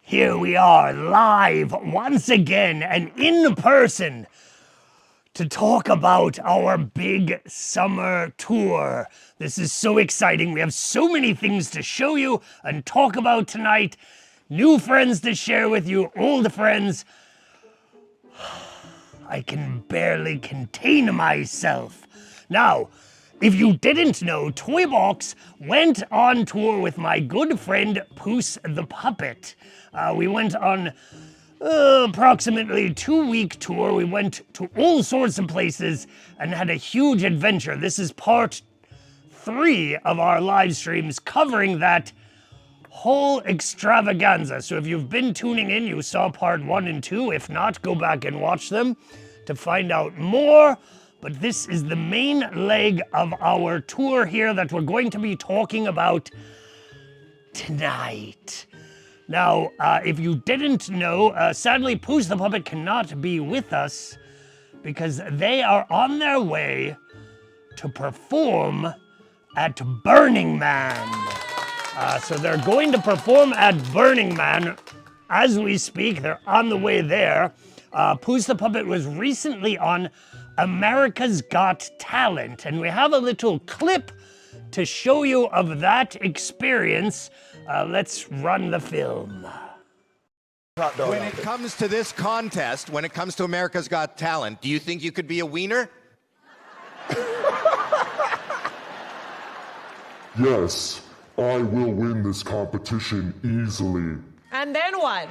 Here we are, live once again and in person to talk about our big summer tour. This is so exciting. We have so many things to show you and talk about tonight. New friends to share with you, old friends. I can barely contain myself. Now, if you didn't know, Toybox went on tour with my good friend Poose the puppet. We went on approximately 2-week tour. We went to all sorts of places and had a huge adventure. This is part 3 of our live streams covering that whole extravaganza. So if you've been tuning in, you saw part 1 and 2. If not, go back and watch them to find out more. But this is the main leg of our tour here that we're going to be talking about tonight. Now, if you didn't know, sadly, Poose the puppet cannot be with us because they are on their way to perform at Burning Man. So they're going to perform at Burning Man as we speak. They're on the way there. Poose the puppet was recently on America's Got Talent, and we have a little clip to show you of that experience. Let's run the film. When it comes to this contest, when it comes to America's Got Talent, do you think you could be a wiener? Yes, I will win this competition easily. And then what?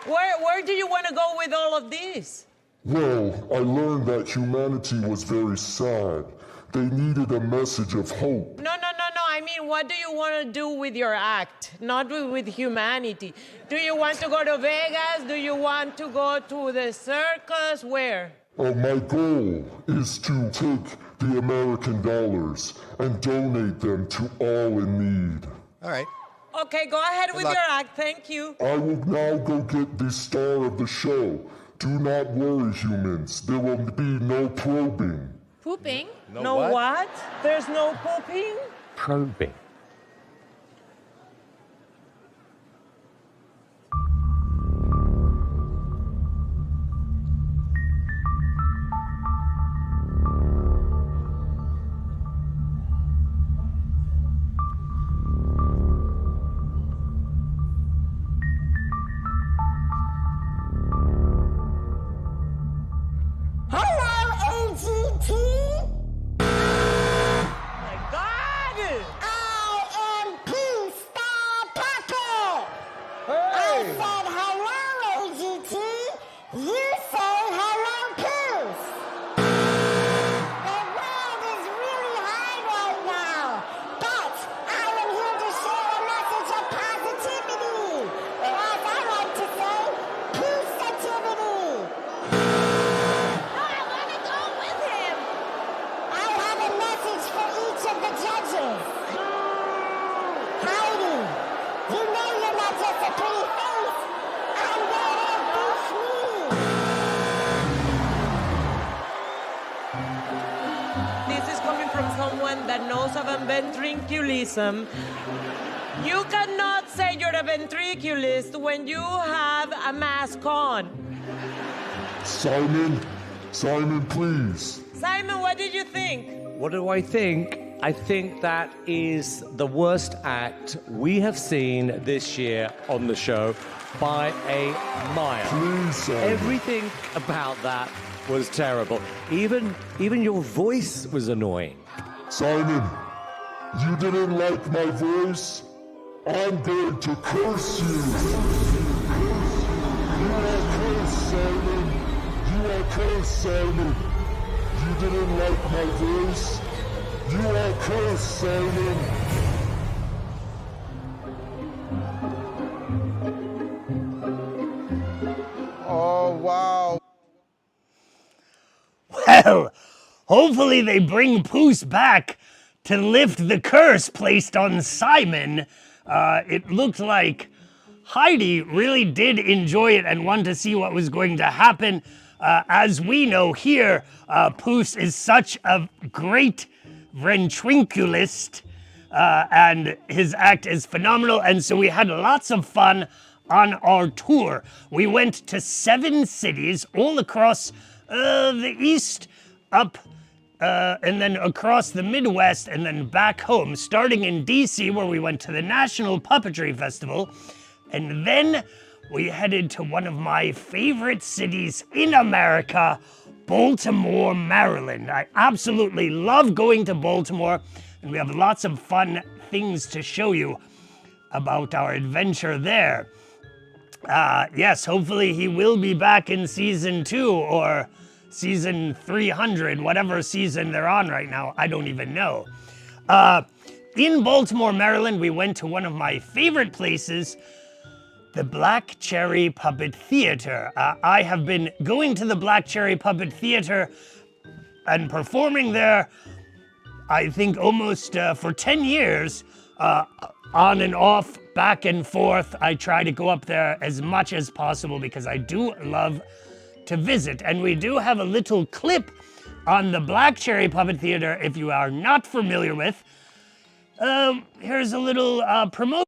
Where do you want to go with all of this? Well, I learned that humanity was very sad. They needed a message of hope. No. I mean, what do you want to do with your act? Not with humanity. Do you want to go to Vegas? Do you want to go to the circus? Where? My goal is to take the American dollars and donate them to all in need. All right. Okay, go ahead with your act. Thank you. I will now go get the star of the show. Do not worry, humans. There will be no probing. Pooping? No what? There's no pooping? Probing. Ventriculism. You cannot say you're a ventriculist when you have a mask on. Simon, please. Simon, what did you think? What do I think? I think that is the worst act we have seen this year on the show by a mile. Please, Simon. Everything about that was terrible. Even your voice was annoying. Simon, you didn't like my voice? I'm going to curse you. You are cursed, Simon. You are cursed, Simon. You didn't like my voice? You are cursed, Simon. Oh, wow. Well, hopefully they bring Poose back to lift the curse placed on Simon. It looked like Heidi really did enjoy it and wanted to see what was going to happen. As we know here, Poose is such a great ventriloquist, and his act is phenomenal, and so we had lots of fun on our tour. We went to 7 cities all across the East, up and then across the Midwest, and then back home, starting in DC, where we went to the National Puppetry Festival, and then we headed to one of my favorite cities in America, Baltimore, Maryland. I absolutely love going to Baltimore, and we have lots of fun things to show you about our adventure there. Yes, hopefully he will be back in season 2 or season 300, whatever season they're on right now. I don't even know. In Baltimore, Maryland, we went to one of my favorite places, the Black Cherry Puppet Theater. I have been going to the Black Cherry Puppet Theater and performing there, I think almost for 10 years, on and off, back and forth. I try to go up there as much as possible because I do love to visit. And we do have a little clip on the Black Cherry Puppet Theater if you are not familiar with. Here's a little promotion.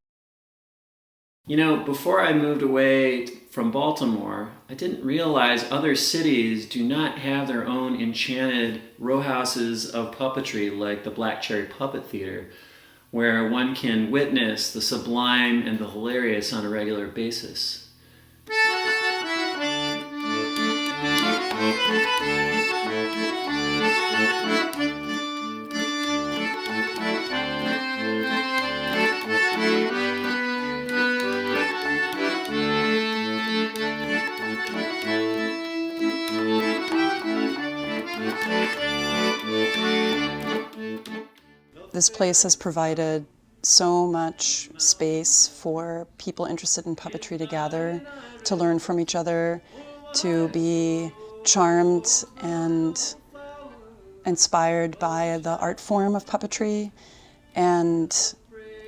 You know, before I moved away from Baltimore, I didn't realize other cities do not have their own enchanted row houses of puppetry like the Black Cherry Puppet Theater, where one can witness the sublime and the hilarious on a regular basis. This place has provided so much space for people interested in puppetry to gather, to learn from each other, to be charmed and inspired by the art form of puppetry. And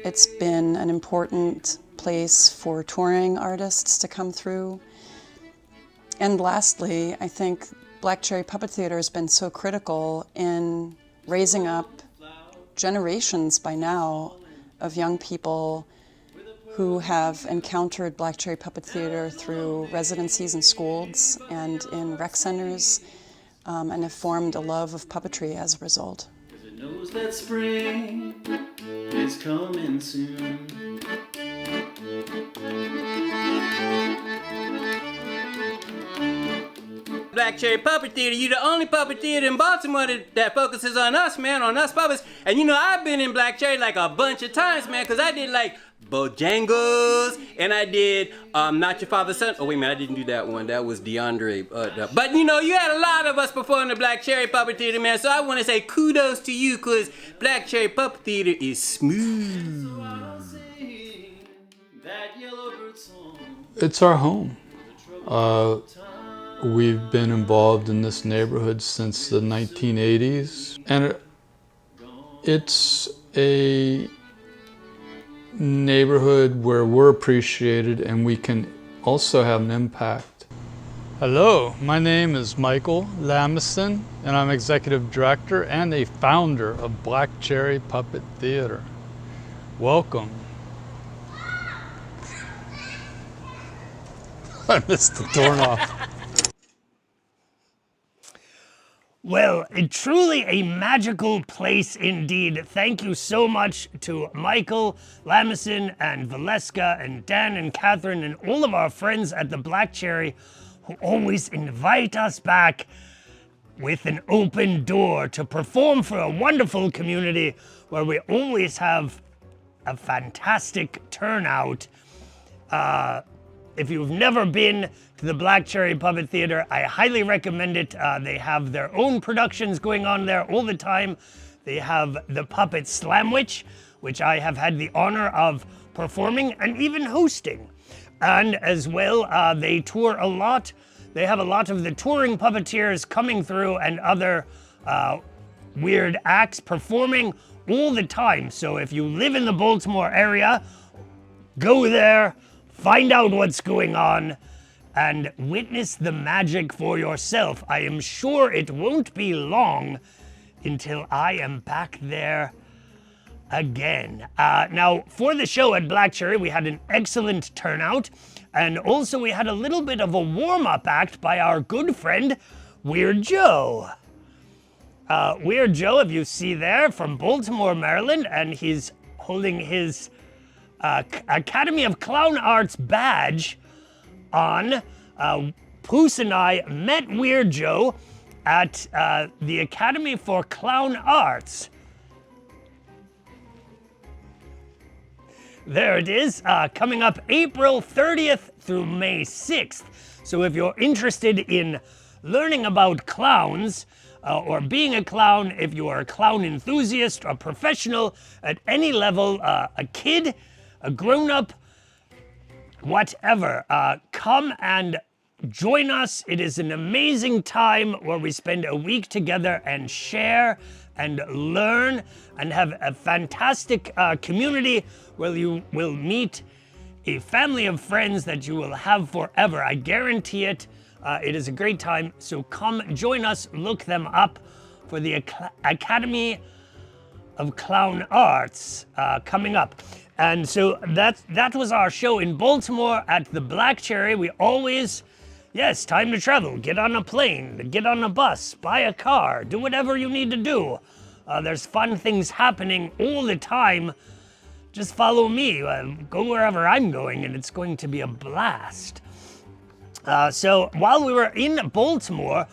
it's been an important place for touring artists to come through. And lastly, I think Black Cherry Puppet Theater has been so critical in raising up generations by now of young people who have encountered Black Cherry Puppet Theater through residencies in schools and in rec centers, and have formed a love of puppetry as a result. It knows that spring is coming soon. Black Cherry Puppet Theater, you're the only puppet theater in Baltimore that focuses on us, man, on us puppets. And you know, I've been in Black Cherry like a bunch of times, man, because I did like Bojangles, and I did Not Your Father's Son. Oh, wait a minute, I didn't do that one. That was DeAndre. But you know, you had a lot of us perform in the Black Cherry Puppet Theater, man, so I want to say kudos to you, because Black Cherry Puppet Theater is smooth. It's our home. We've been involved in this neighborhood since the 1980s, and it's a neighborhood where we're appreciated and we can also have an impact. Hello, my name is Michael Lamison, and I'm Executive Director and a founder of Black Cherry Puppet Theater. Welcome. I missed the doorknob. Well, truly a magical place indeed. Thank you so much to Michael Lamison and Valeska and Dan and Catherine and all of our friends at the Black Cherry who always invite us back with an open door to perform for a wonderful community where we always have a fantastic turnout. If you've never been to the Black Cherry Puppet Theater, I highly recommend it. They have their own productions going on there all the time. They have the Puppet Slamwich, which I have had the honor of performing and even hosting. And as well, they tour a lot. They have a lot of the touring puppeteers coming through and other weird acts performing all the time. So if you live in the Baltimore area, go there, find out what's going on, and witness the magic for yourself. I am sure it won't be long until I am back there again. Now, for the show at Black Cherry, we had an excellent turnout, and also we had a little bit of a warm-up act by our good friend, Weird Joe. Weird Joe, if you see there, from Baltimore, Maryland, and he's holding his Academy of Clown Arts badge on. Poose and I met Weird Joe at the Academy for Clown Arts. There it is, coming up April 30th through May 6th. So if you're interested in learning about clowns, or being a clown, if you are a clown enthusiast, a professional at any level, a kid, a grown-up, whatever, come and join us. It is an amazing time where we spend a week together and share and learn and have a fantastic community where you will meet a family of friends that you will have forever. I guarantee it. It is a great time, so come join us, look them up for the Academy of Clown Arts coming up. And so that was our show in Baltimore at the Black Cherry. We always, yes, time to travel. Get on a plane, get on a bus, buy a car, do whatever you need to do. There's fun things happening all the time. Just follow me, go wherever I'm going, and it's going to be a blast. So while we were in Baltimore,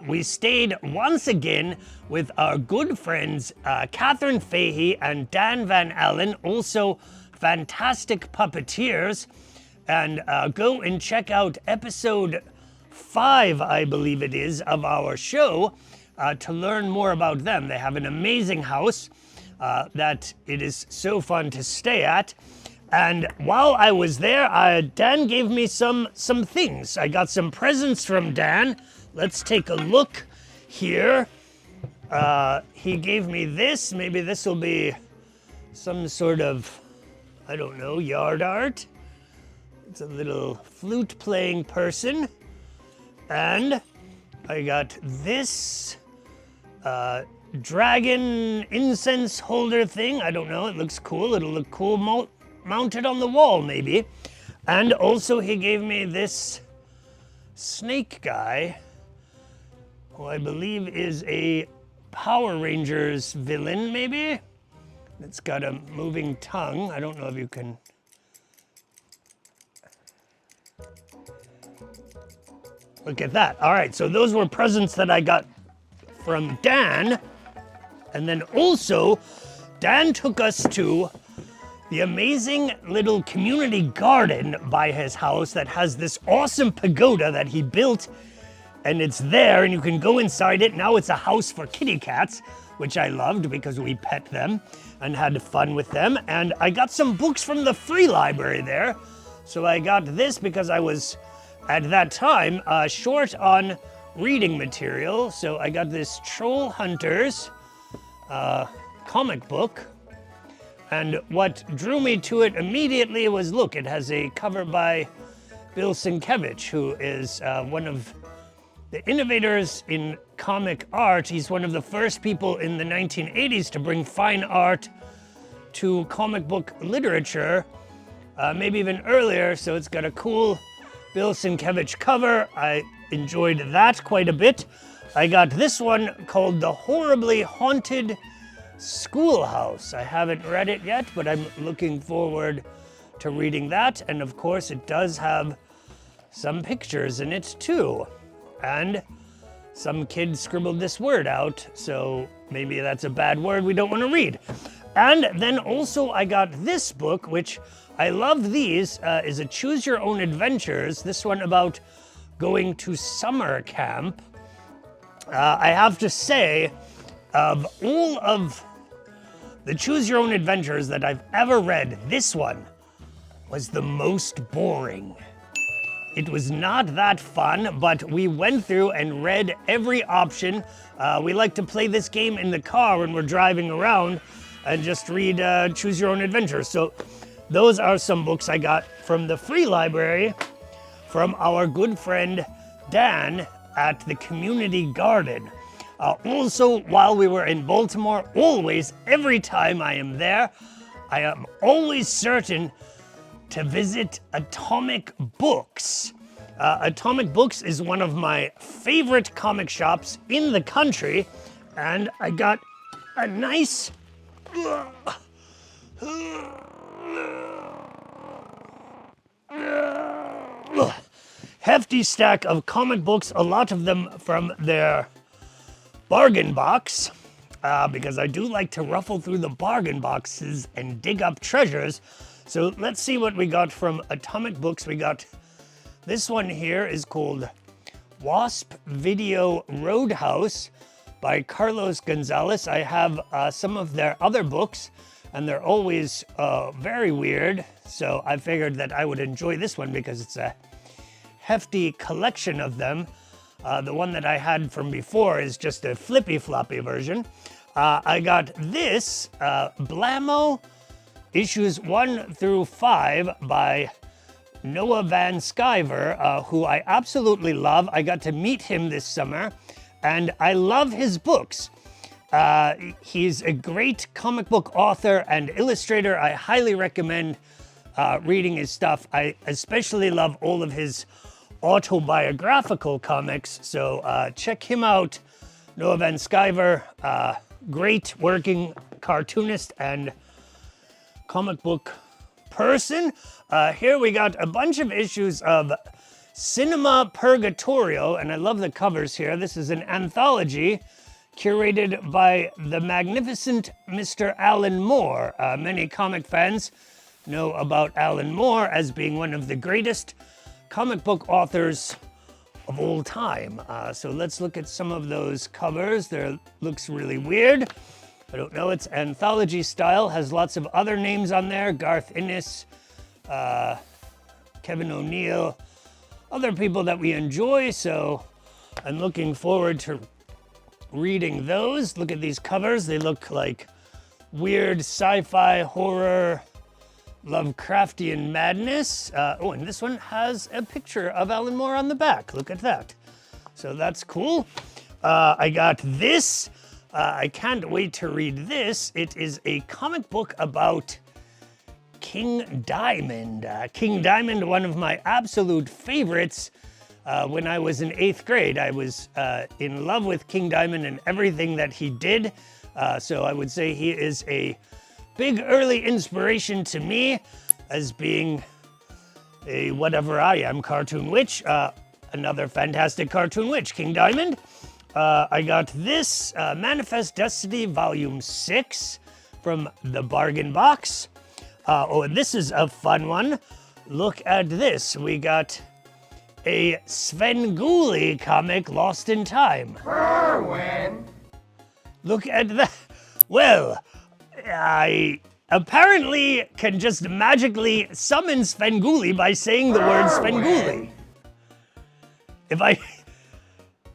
we stayed once again with our good friends Catherine Fahey and Dan Van Allen, also fantastic puppeteers. And go and check out episode 5, I believe it is, of our show to learn more about them. They have an amazing house that it is so fun to stay at. And while I was there, Dan gave me some things. I got some presents from Dan. Let's take a look here. He gave me this. Maybe this will be some sort of, I don't know, yard art. It's a little flute-playing person. And I got this dragon incense holder thing. I don't know, it looks cool. It'll look cool mounted on the wall, maybe. And also he gave me this snake guy, who I believe is a Power Rangers villain, maybe? It's got a moving tongue. I don't know if you can... Look at that. All right, so those were presents that I got from Dan. And then also, Dan took us to the amazing little community garden by his house that has this awesome pagoda that he built, and it's there and you can go inside it. Now it's a house for kitty cats, which I loved because we pet them and had fun with them. And I got some books from the free library there. So I got this because I was, at that time, short on reading material. So I got this Troll Hunters comic book. And what drew me to it immediately was, look, it has a cover by Bill Sienkiewicz, who is one of the innovators in comic art. He's one of the first people in the 1980s to bring fine art to comic book literature, maybe even earlier. So it's got a cool Bill Sienkiewicz cover. I enjoyed that quite a bit. I got this one called The Horribly Haunted Schoolhouse. I haven't read it yet, but I'm looking forward to reading that. And of course, it does have some pictures in it too. And some kid scribbled this word out, so maybe that's a bad word we don't want to read. And then also I got this book, which I love these, is a Choose Your Own Adventures. This one about going to summer camp. I have to say, of all of the Choose Your Own Adventures that I've ever read, this one was the most boring. It was not that fun, but we went through and read every option. We like to play this game in the car when we're driving around and just read Choose Your Own Adventures. So those are some books I got from the free library from our good friend Dan at the community garden. Also, while we were in Baltimore, always, every time I am there, I am always certain to visit Atomic Books. Atomic Books is one of my favorite comic shops in the country, and I got a nice hefty stack of comic books, a lot of them from their bargain box, because I do like to ruffle through the bargain boxes and dig up treasures. So let's see what we got from Atomic Books. We got this one here is called Wasp Video Roadhouse by Carlos Gonzalez. I have some of their other books, and they're always very weird. So I figured that I would enjoy this one because it's a hefty collection of them. The one that I had from before is just a flippy floppy version. I got this, Blammo, issues 1 through 5 by Noah Van Sciver, who I absolutely love. I got to meet him this summer, and I love his books. He's a great comic book author and illustrator. I highly recommend reading his stuff. I especially love all of his autobiographical comics, so check him out. Noah Van Sciver, great working cartoonist and comic book person. Here we got a bunch of issues of Cinema Purgatorio, and I love the covers here. This is an anthology curated by the magnificent Mr. Alan Moore. Many comic fans know about Alan Moore as being one of the greatest comic book authors of all time. So let's look at some of those covers. There looks really weird. I don't know, it's anthology style, has lots of other names on there. Garth Ennis, Kevin O'Neill, other people that we enjoy. So I'm looking forward to reading those. Look at these covers. They look like weird sci-fi horror Lovecraftian madness. Oh, and this one has a picture of Alan Moore on the back. Look at that. So that's cool. I got this. I can't wait to read this. It is a comic book about King Diamond. King Diamond, one of my absolute favorites. When I was in 8th grade, I was in love with King Diamond and everything that he did. So I would say he is a big early inspiration to me as being a whatever I am cartoon witch. Another fantastic cartoon witch, King Diamond. I got this, Manifest Destiny Volume 6 from the Bargain Box. Oh, and this is a fun one. Look at this. We got a Svengoolie comic, Lost in Time. Erwin! Look at that. Well, I apparently can just magically summon Svengoolie by saying the word Svengoolie. If I...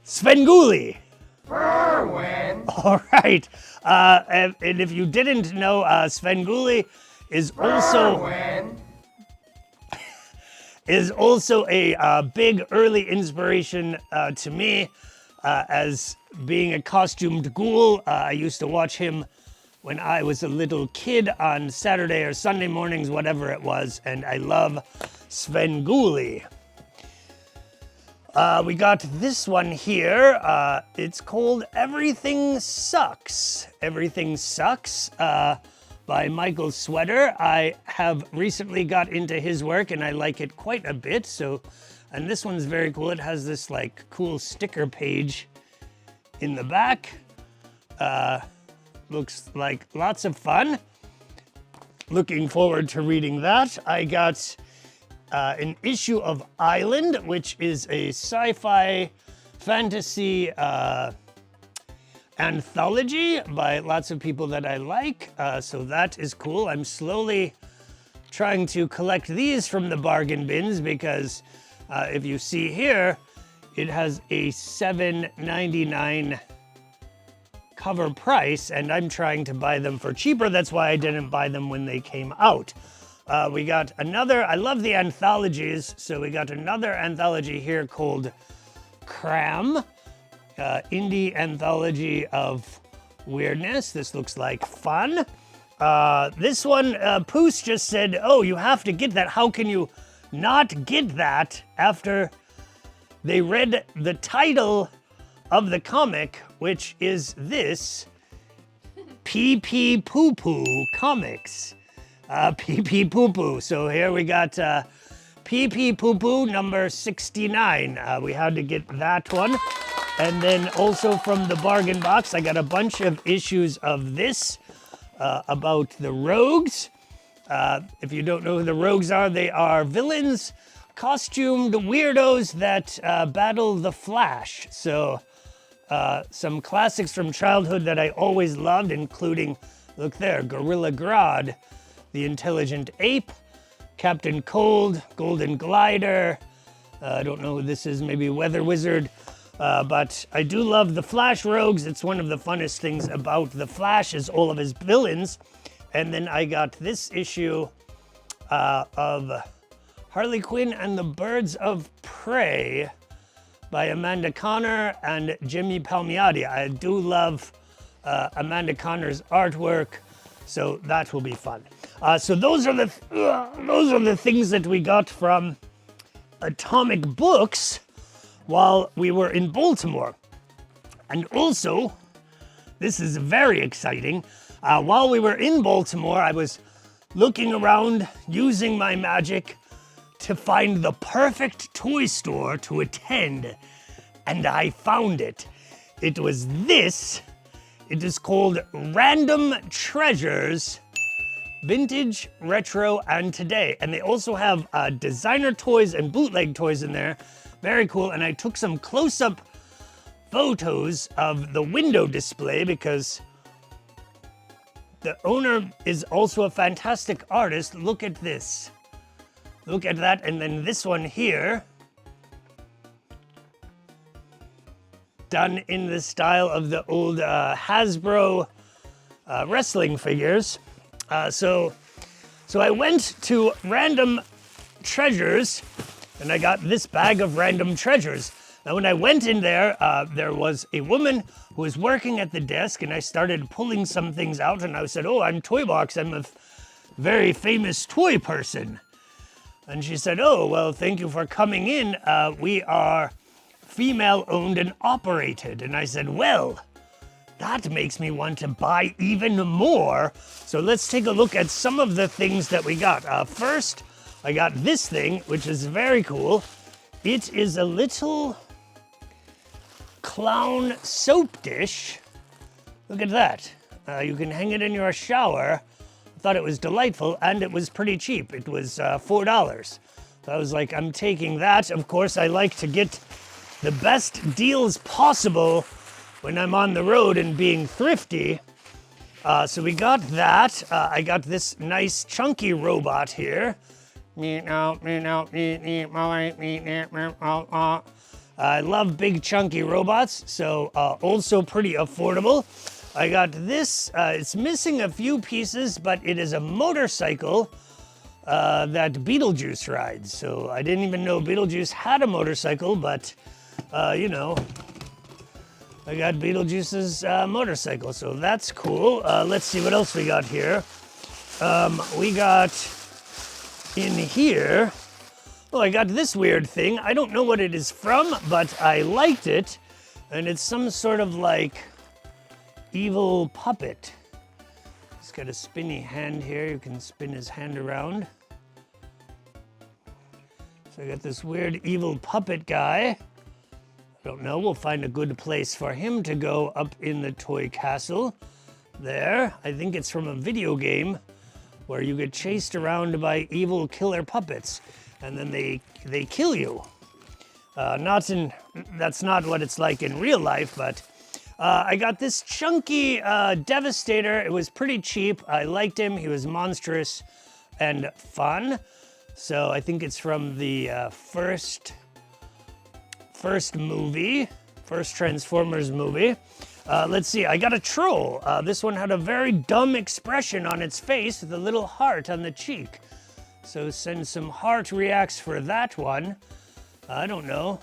Svengoolie! Erwin! All right. And if you didn't know, Svengoolie is also... Erwin! is also a big early inspiration to me as being a costumed ghoul. I used to watch him when I was a little kid on Saturday or Sunday mornings, whatever it was, and I love Svengoolie. We got this one here. It's called Everything Sucks. Everything Sucks by Michael Sweater. I have recently got into his work and I like it quite a bit. So, and this one's very cool. It has this like cool sticker page in the back. Looks like lots of fun. Looking forward to reading that. I got an issue of Island, which is a sci-fi fantasy anthology by lots of people that I like. So that is cool. I'm slowly trying to collect these from the bargain bins because if you see here, it has a $7.99 cover price, and I'm trying to buy them for cheaper. That's why I didn't buy them when they came out. We got another, I love the anthologies, so we got another anthology here called Cram. indie anthology of weirdness. This looks like fun. This one, Poose just said, oh, you have to get that. How can you not get that after they read the title of the comic, which is this, Pee Poo Poo Comics. Pee Poo Poo. So here we got Pee Poo Poo number 69. We had to get that one. And then also from the bargain box, I got a bunch of issues of this about the Rogues. If you don't know who the Rogues are, they are villains, costumed weirdos that battle the Flash. So some classics from childhood that I always loved, including, look there, Gorilla Grodd, the Intelligent Ape, Captain Cold, Golden Glider. I don't know who this is, maybe Weather Wizard. But I do love the Flash Rogues. It's one of the funnest things about the Flash is all of his villains. And then I got this issue of Harley Quinn and the Birds of Prey by Amanda Conner and Jimmy Palmiotti. I do love Amanda Conner's artwork, so that will be fun. So those are the things that we got from Atomic Books while we were in Baltimore. And also, this is very exciting. While we were in Baltimore, I was looking around using my magic to find the perfect toy store to attend, and I found it. It was this. It is called Random Treasures, Vintage, Retro, and Today. And they also have designer toys and bootleg toys in there. Very cool. And I took some close-up photos of the window display because the owner is also a fantastic artist. Look at this. Look at that. And then this one here, done in the style of the old Hasbro wrestling figures. So I went to Random Treasures and I got this bag of random treasures. Now when I went in there, there was a woman who was working at the desk, and I started pulling some things out, and I said, oh, I'm Toybox, I'm a very famous toy person. And she said, oh, well, thank you for coming in. We are female owned and operated. And I said, well, that makes me want to buy even more. So let's take a look at some of the things that we got. First, I got this thing, which is very cool. It is a little clown soap dish. Look at that. You can hang it in your shower. I thought it was delightful, and it was pretty cheap. It was $4. So I was like, I'm taking that. Of course, I like to get the best deals possible when I'm on the road and being thrifty. So we got that. I got this nice chunky robot here. I love big chunky robots, so also pretty affordable. I got this. It's missing a few pieces, but it is a motorcycle that Beetlejuice rides. So I didn't even know Beetlejuice had a motorcycle, but you know, I got Beetlejuice's motorcycle, so that's cool. Let's see what else we got here. We got in here, oh, I got this weird thing. I don't know what it is from, but I liked it. And it's some sort of like evil puppet. He's got a spinny hand here. You can spin his hand around. So I got this weird evil puppet guy. I don't know, we'll find a good place for him to go up in the toy castle. There, I think it's from a video game where you get chased around by evil killer puppets, and then they kill you. That's not what it's like in real life, but I got this chunky Devastator. It was pretty cheap. I liked him. He was monstrous and fun. So I think it's from the first Transformers movie. Let's see, I got a troll. This one had a very dumb expression on its face with a little heart on the cheek. So send some heart reacts for that one. I don't know.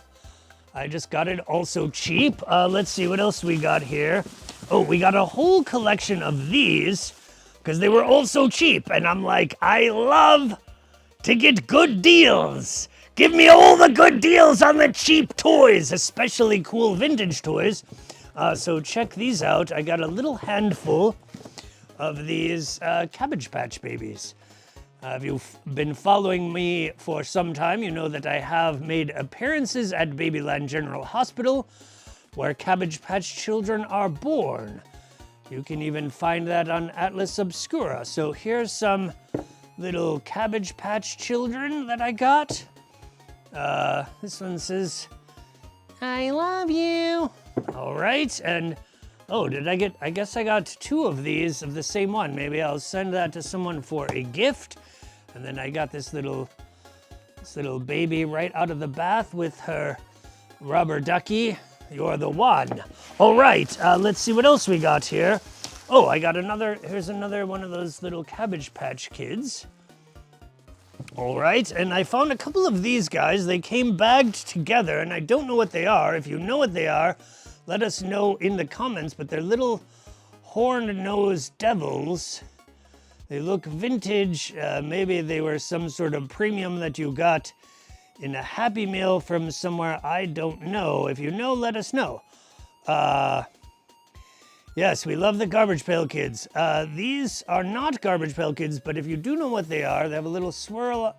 I just got it also cheap. Let's see what else we got here. Oh, we got a whole collection of these because they were also cheap. And I'm like, I love to get good deals. Give me all the good deals on the cheap toys, especially cool vintage toys. So check these out. I got a little handful of these Cabbage Patch Babies. If you've been following me for some time, you know that I have made appearances at Babyland General Hospital, where Cabbage Patch children are born. You can even find that on Atlas Obscura. So here's some little Cabbage Patch children that I got. This one says, I love you. All right, and oh, I guess I got 2 of these of the same one. Maybe I'll send that to someone for a gift. And then I got this little baby right out of the bath with her rubber ducky. You're the one. All right, let's see what else we got here. Oh, I got here's another one of those little Cabbage Patch Kids. All right, and I found a couple of these guys. They came bagged together, and I don't know what they are. If you know what they are, let us know in the comments, but they're little horn-nosed devils. They look vintage. Maybe they were some sort of premium that you got in a Happy Meal from somewhere. I don't know. If you know, let us know. Yes, we love the Garbage Pail Kids. These are not Garbage Pail Kids, but if you do know what they are, they have a little swirl.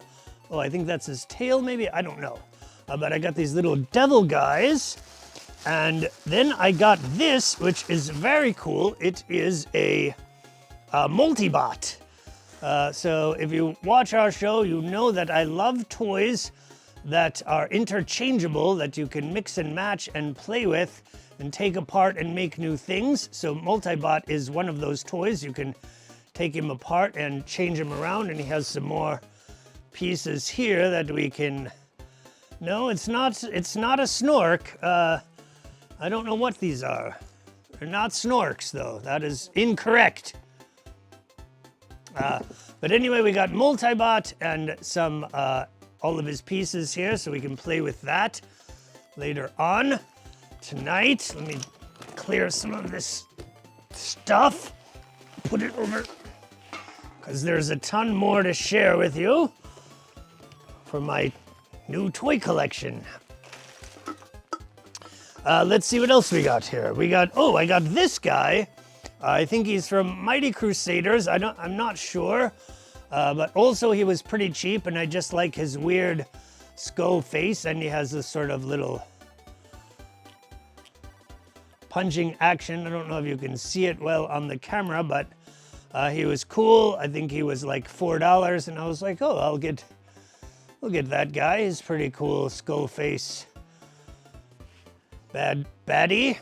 Oh, I think that's his tail, maybe? I don't know. But I got these little devil guys. And then I got this, which is very cool. It is a multi-bot. So if you watch our show, you know that I love toys that are interchangeable, that you can mix and match and play with and take apart and make new things. So multi-bot is one of those toys. You can take him apart and change him around, and he has some more pieces here that we can... No, it's not a snork. I don't know what these are. They're not snorks, though. That is incorrect. But anyway, we got multi-bot and some all of his pieces here, so we can play with that later on tonight. Let me clear some of this stuff, put it over, because there's a ton more to share with you for my new toy collection. Let's see what else we got here. I got this guy. I think he's from Mighty Crusaders. I'm not sure. But also he was pretty cheap, and I just like his weird skull face, and he has this sort of little punching action. I don't know if you can see it well on the camera, but he was cool. I think he was like $4, and I was like, oh, I'll get that guy. He's pretty cool skull face. Baddie.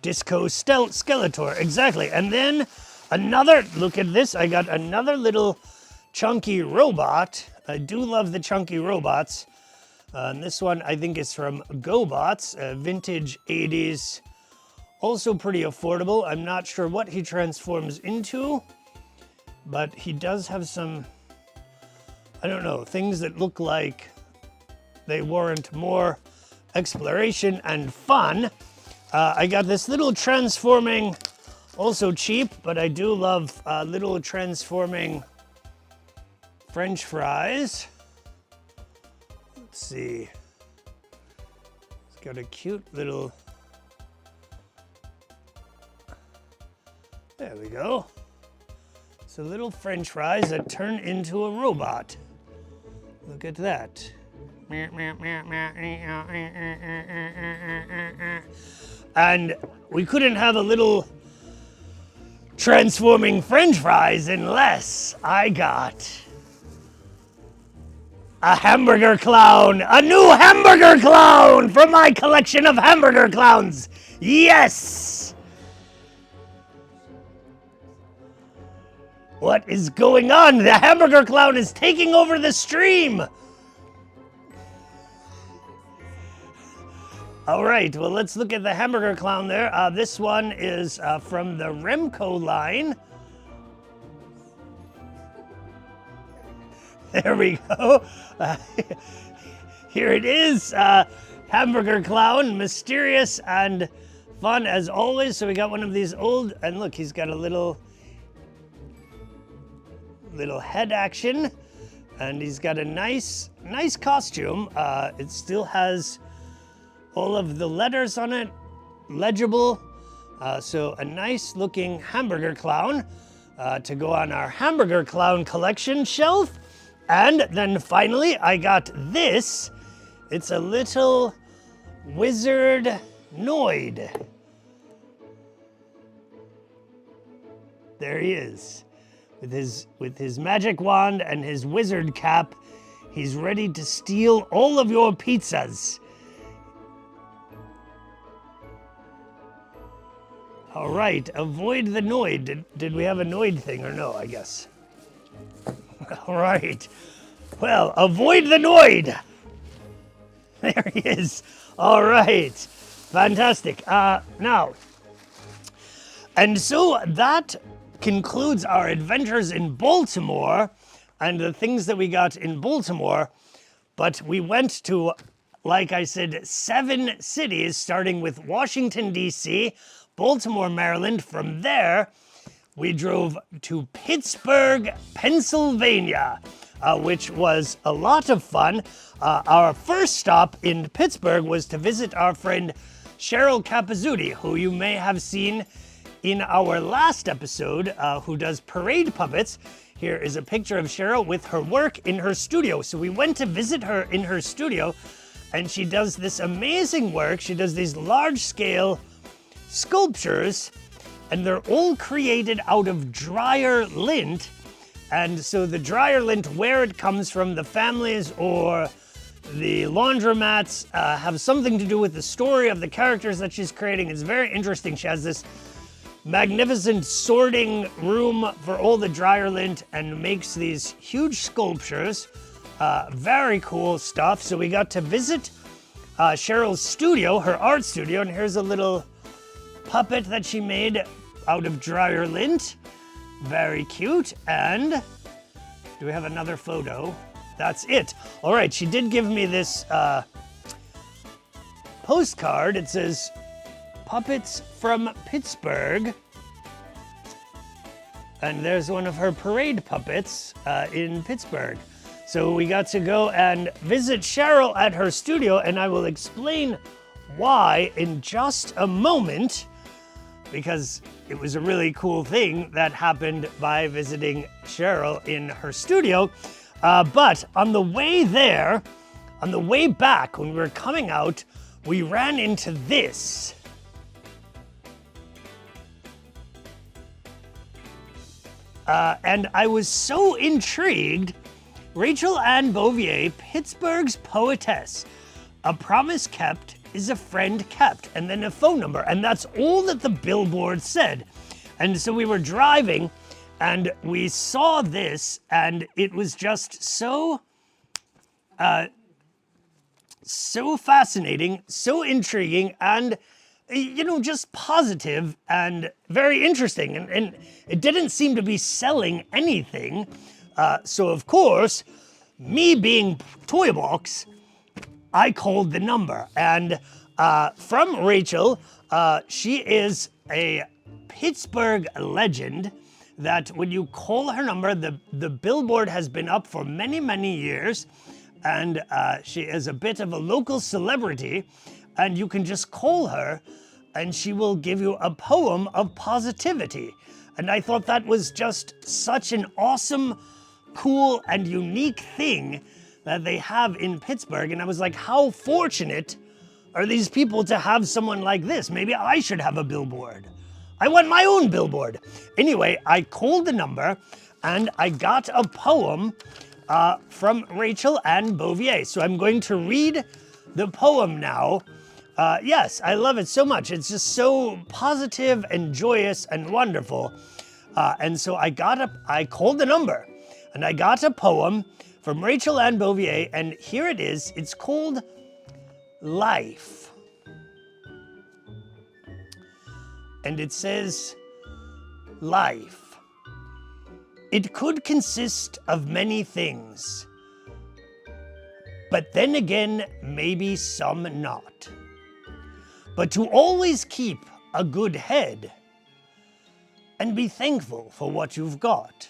Disco Skeletor, exactly. And then look at this. I got another little chunky robot. I do love the chunky robots. And this one I think is from GoBots, vintage 80s. Also pretty affordable. I'm not sure what he transforms into, but he does have some, I don't know, things that look like they warrant more exploration and fun. I got this little transforming, also cheap, but I do love little transforming French fries. Let's see. It's got a cute little, there we go. So little French fries that turn into a robot. Look at that. And we couldn't have a little transforming French fries unless I got a hamburger clown, a new hamburger clown from my collection of hamburger clowns. Yes! What is going on? The hamburger clown is taking over the stream. All right, well, let's look at the hamburger clown there. This one is from the Remco line. There we go. Here it is. hamburger clown, mysterious and fun as always. So we got one of these old, and look, he's got a little head action, and he's got a nice costume. It still has all of the letters on it, legible. So a nice looking hamburger clown to go on our hamburger clown collection shelf. And then finally I got this. It's a little wizard Noid. There he is. With his magic wand and his wizard cap, he's ready to steal all of your pizzas. All right, avoid the Noid. Did we have a Noid thing or no, I guess? All right. Well, avoid the Noid. There he is. All right. Fantastic. Now, and so that concludes our adventures in Baltimore and the things that we got in Baltimore. But we went to, like I said, 7 cities, starting with Washington, D.C., Baltimore, Maryland. From there, we drove to Pittsburgh, Pennsylvania, which was a lot of fun. Our first stop in Pittsburgh was to visit our friend Cheryl Capizzuti, who you may have seen in our last episode, who does parade puppets. Here is a picture of Cheryl with her work in her studio. So we went to visit her in her studio, and she does this amazing work. She does these large-scale sculptures, and they're all created out of dryer lint. And so the dryer lint, where it comes from, the families or the laundromats, have something to do with the story of the characters that she's creating. It's very interesting. She has this magnificent sorting room for all the dryer lint and makes these huge sculptures. Very cool stuff. So we got to visit Cheryl's studio, her art studio, and here's a little puppet that she made out of dryer lint. Very cute. And do we have another photo? That's it. All right, she did give me this postcard. It says, Puppets from Pittsburgh. And there's one of her parade puppets in Pittsburgh. So we got to go and visit Cheryl at her studio, and I will explain why in just a moment, because it was a really cool thing that happened by visiting Cheryl in her studio. But on the way there, on the way back, when we were coming out, we ran into this. And I was so intrigued. Rachel Ann Bouvier, Pittsburgh's poetess. A promise kept is a friend kept, and then a phone number. And that's all that the billboard said. And so we were driving and we saw this, and it was just so fascinating, so intriguing, and just positive and very interesting. And it didn't seem to be selling anything. So of course, me being Toybox, I called the number. And from Rachel, she is a Pittsburgh legend that when you call her number, the billboard has been up for many, many years. And she is a bit of a local celebrity. And you can just call her and she will give you a poem of positivity. And I thought that was just such an awesome, cool, and unique thing that they have in Pittsburgh. And I was like, how fortunate are these people to have someone like this? Maybe I should have a billboard. I want my own billboard. Anyway, I called the number and I got a poem from Rachel Ann Bouvier. So I'm going to read the poem now. Yes, I love it so much. It's just so positive and joyous and wonderful. And so I called the number and I got a poem from Rachel Ann Bouvier, and here it is. It's called Life. And it says, life. It could consist of many things. but then again, maybe some not. But to always keep a good head and be thankful for what you've got.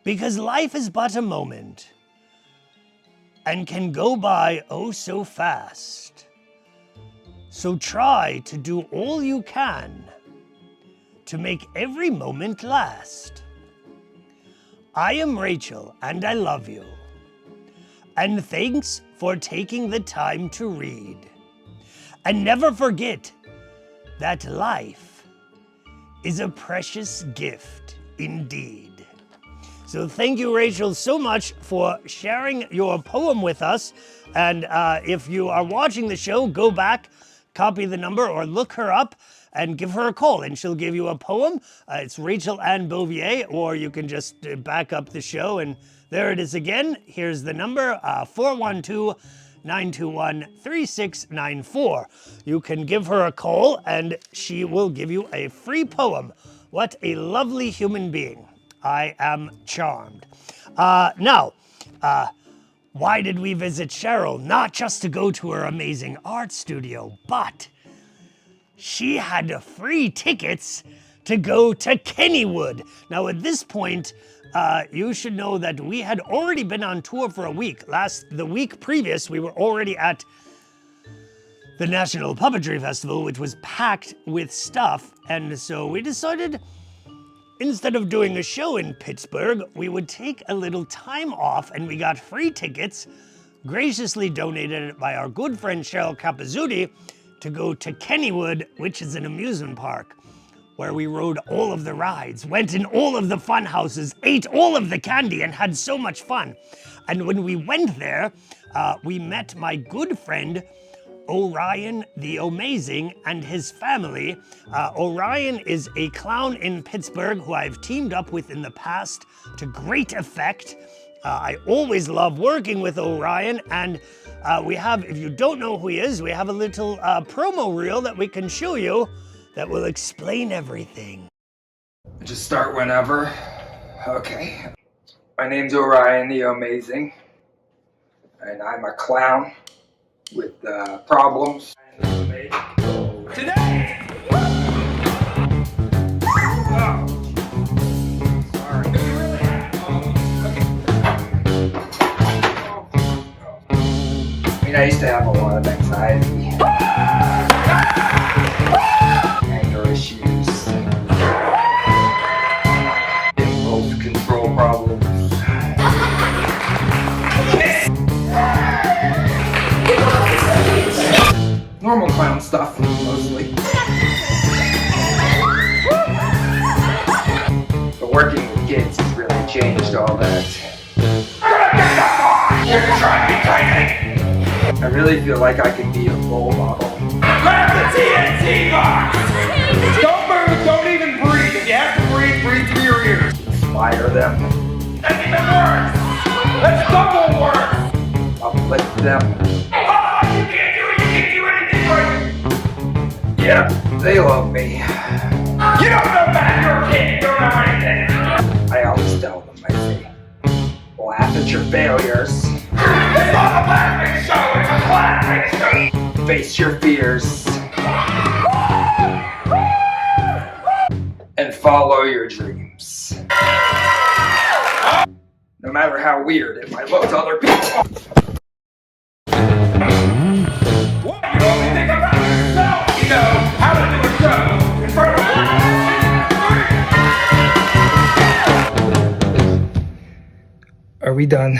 Because life is but a moment and can go by oh so fast. So try to do all you can to make every moment last. I am Rachel and I love you. And thanks for taking the time to read. And never forget that life is a precious gift indeed. So thank you, Rachel, so much for sharing your poem with us. And if you are watching the show, go back, copy the number, or look her up and give her a call, and she'll give you a poem. It's Rachel Ann Bouvier, or you can just back up the show, and there it is again. Here's the number, 412-921-3694. You can give her a call, and she will give you a free poem. What a lovely human being. I am charmed. Now, why did we visit Cheryl? Not just to go to her amazing art studio, but she had free tickets to go to Kennywood. Now at this point, you should know that we had already been on tour for a week. The week previous, we were already at the National Puppetry Festival, which was packed with stuff. And so we decided, instead of doing a show in Pittsburgh, we would take a little time off, and we got free tickets, graciously donated by our good friend Cheryl Capizzuti, to go to Kennywood, which is an amusement park, where we rode all of the rides, went in all of the fun houses, ate all of the candy, and had so much fun. And when we went there, we met my good friend, Orion the Amazing, and his family. Orion is a clown in Pittsburgh who I've teamed up with in the past to great effect. I always love working with Orion, and we have, if you don't know who he is, we have a little promo reel that we can show you that will explain everything. Just start whenever. Okay. My name's Orion the Amazing, and I'm a clown with problems. Today! Oh. Sorry. I mean, I used to have a lot of anxiety, anger issues, impulse control problems. Normal clown stuff, mostly. But working with kids has really changed all that. You're trying to be tiny. I really feel like I could be a role model. Grab the TNT box! Don't move, don't even breathe. If you have to breathe, breathe through your ears. Inspire them. That's even worse! That's double worse! Uplift them. You can't do it, you can't do anything right! Yeah, they love me. You don't know that, you're a kid, you don't know anything! I always tell them, I say, laugh at your failures. It's not a laughing show, it's a laughing show! Face your fears. And follow your dreams. No matter how weird it might look to other people. What? You only think about yourself! You know how to do a show in front of Are we done?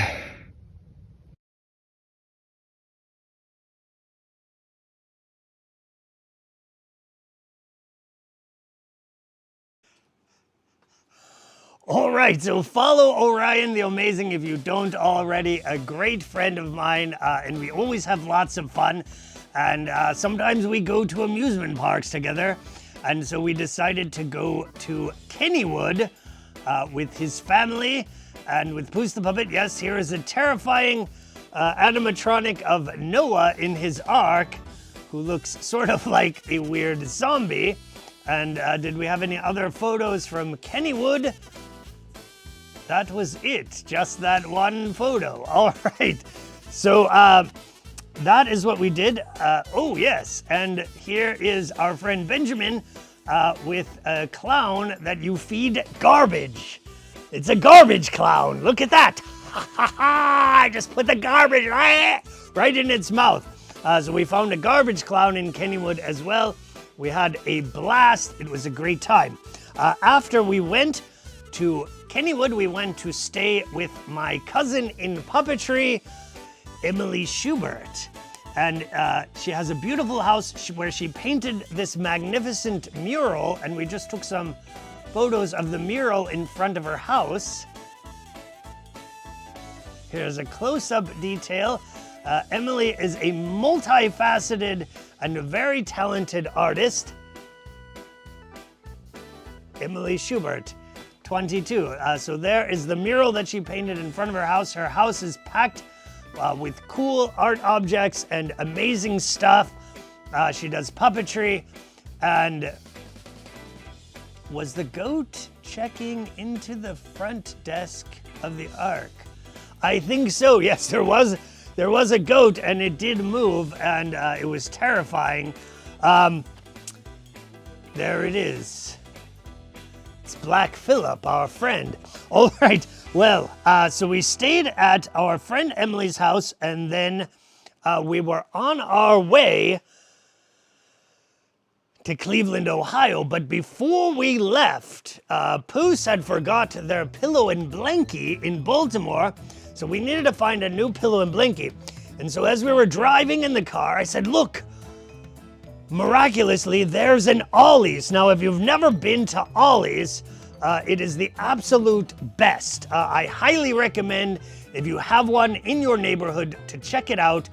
All right, so follow Orion the Amazing if you don't already. A great friend of mine, and we always have lots of fun. And sometimes we go to amusement parks together. And so we decided to go to Kennywood with his family and with Poose the Puppet. Yes, here is a terrifying animatronic of Noah in his ark, who looks sort of like a weird zombie. And did we have any other photos from Kennywood? That was it, just that one photo. All right, So that is what we did. Oh yes, and here is our friend Benjamin with a clown that you feed garbage. It's a garbage clown. Look at that. I just put the garbage right in its mouth. So we found a garbage clown in Kennywood as well. We had a blast. It was a great time. After we went to Kennywood, we went to stay with my cousin in puppetry, Emily Schubert. And she has a beautiful house where she painted this magnificent mural, and we just took some photos of the mural in front of her house. Here's a close-up detail. Emily is a multifaceted and very talented artist. Emily Schubert, 22. So there is the mural that she painted in front of her house. Her house is packed with cool art objects and amazing stuff. She does puppetry. And was the goat checking into the front desk of the Ark? I think so. Yes, there was a goat, and it did move, and it was terrifying. There it is. It's Black Phillip, our friend. All right. Well, so we stayed at our friend Emily's house, and then we were on our way to Cleveland, Ohio. But before we left, Poose had forgot their pillow and blankie in Baltimore, so we needed to find a new pillow and blankie. And so as we were driving in the car, I said, look, miraculously, there's an Ollie's. Now, if you've never been to Ollie's, it is the absolute best. I highly recommend, if you have one in your neighborhood, to check it out.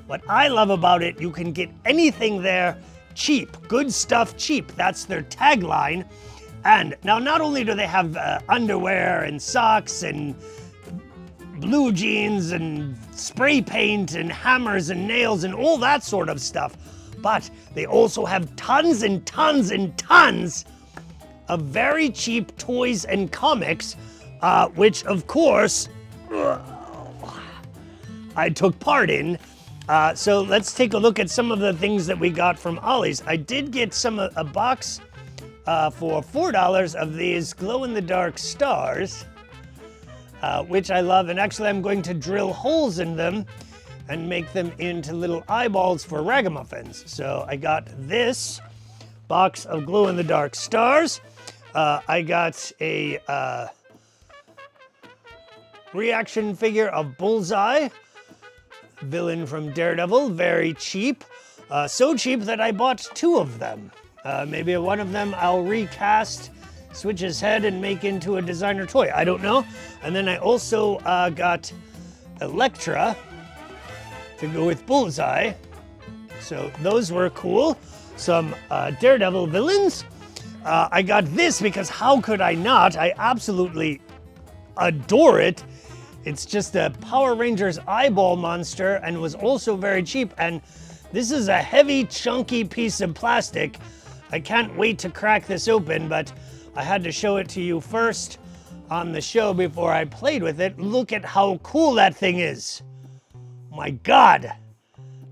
What I love about it, you can get anything there cheap. Good stuff cheap. That's their tagline. And now not only do they have underwear and socks and blue jeans and spray paint and hammers and nails and all that sort of stuff, but they also have tons and tons and tons of very cheap toys and comics, which of course I took part in. So let's take a look at some of the things that we got from Ollie's. I did get a box for $4 of these glow-in-the-dark stars, which I love, and actually I'm going to drill holes in them and make them into little eyeballs for ragamuffins. So I got this box of glow-in-the-dark stars. I got a reaction figure of Bullseye, villain from Daredevil, very cheap. So cheap that I bought 2 of them. Maybe one of them I'll recast, switch his head, and make into a designer toy. I don't know. And then I also got Elektra to go with Bullseye. So those were cool. Some Daredevil villains. I got this because how could I not? I absolutely adore it. It's just a Power Rangers eyeball monster and was also very cheap. And this is a heavy, chunky piece of plastic. I can't wait to crack this open, but I had to show it to you first on the show before I played with it. Look at how cool that thing is. My God,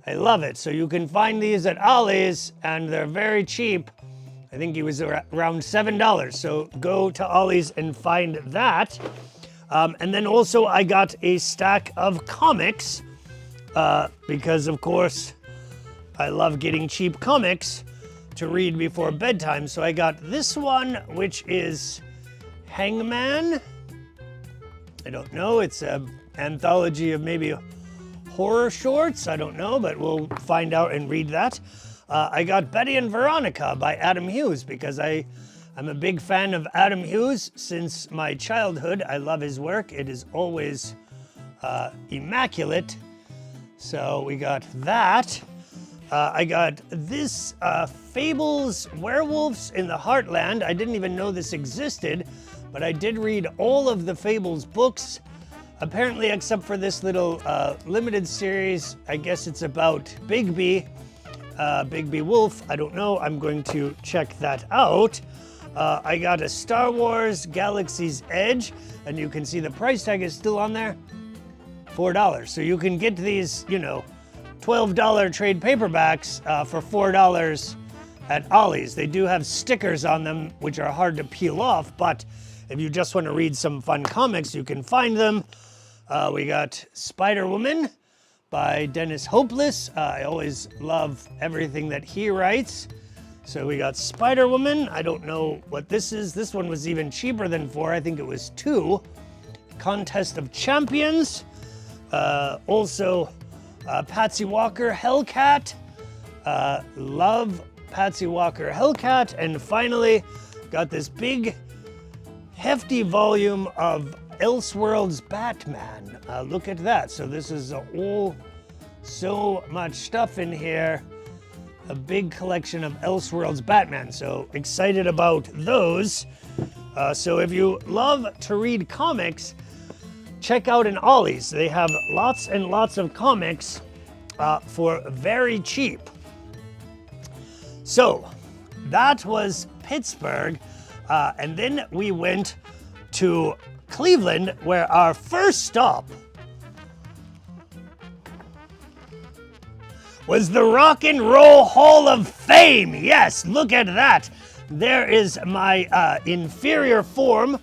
I love it. So you can find these at Ollie's, and they're very cheap. I think it was around $7. So go to Ollie's and find that. And then also I got a stack of comics because, of course, I love getting cheap comics to read before bedtime. So I got this one, which is Hangman. I don't know. It's an anthology of maybe horror shorts. I don't know, but we'll find out and read that. I got Betty and Veronica by Adam Hughes because I'm a big fan of Adam Hughes since my childhood. I love his work. It is always immaculate. So we got that. I got this Fables Werewolves in the Heartland. I didn't even know this existed, but I did read all of the Fables books, apparently except for this little limited series. I guess it's about Bigby Wolf. I don't know. I'm going to check that out. I got a Star Wars Galaxy's Edge, and you can see the price tag is still on there. $4. So you can get these, you know, $12 trade paperbacks for $4 at Ollie's. They do have stickers on them, which are hard to peel off, but if you just want to read some fun comics, you can find them. We got Spider-Woman by Dennis Hopeless. I always love everything that he writes. So we got Spider-Woman. I don't know what this is. This one was even cheaper than $4. I think it was $2. Contest of Champions. Also, Patsy Walker, Hellcat. Love Patsy Walker, Hellcat. And finally, got this big, hefty volume of Elseworlds Batman. Look at that. So this is all so much stuff in here. A big collection of Elseworlds Batman. So excited about those. So if you love to read comics, check out an Ollie's. They have lots and lots of comics for very cheap. So that was Pittsburgh. And then we went to Cleveland, where our first stop was the Rock and Roll Hall of Fame. Yes, look at that. There is my inferior form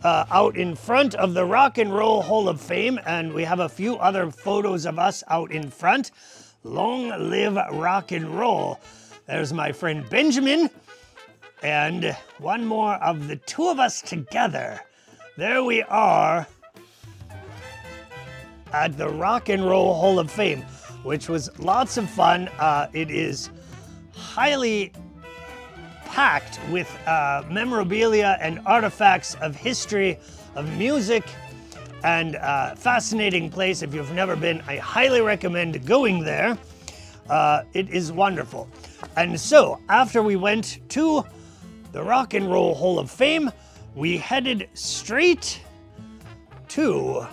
out in front of the Rock and Roll Hall of Fame, and we have a few other photos of us out in front. Long live rock and roll. There's my friend Benjamin, and one more of the two of us together. There we are at the Rock and Roll Hall of Fame, which was lots of fun. It is highly packed with memorabilia and artifacts of history, of music, and fascinating place. If you've never been, I highly recommend going there. It is wonderful. And so, after we went to the Rock and Roll Hall of Fame, we headed straight to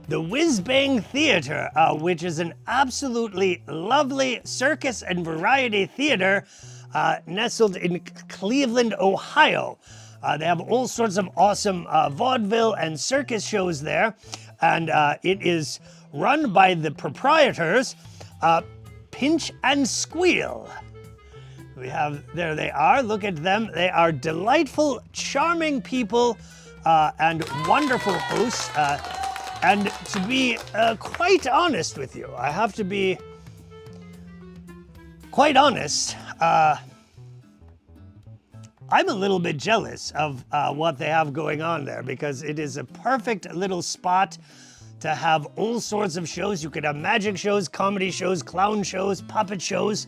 the Whiz Bang Theater, which is an absolutely lovely circus and variety theater nestled in Cleveland, Ohio. They have all sorts of awesome vaudeville and circus shows there, and it is run by the proprietors, Pinch and Squeal. We have, there they are, look at them. They are delightful, charming people and wonderful hosts. And to be quite honest with you, I have to be quite honest, I'm a little bit jealous of what they have going on there, because it is a perfect little spot to have all sorts of shows. You could have magic shows, comedy shows, clown shows, puppet shows,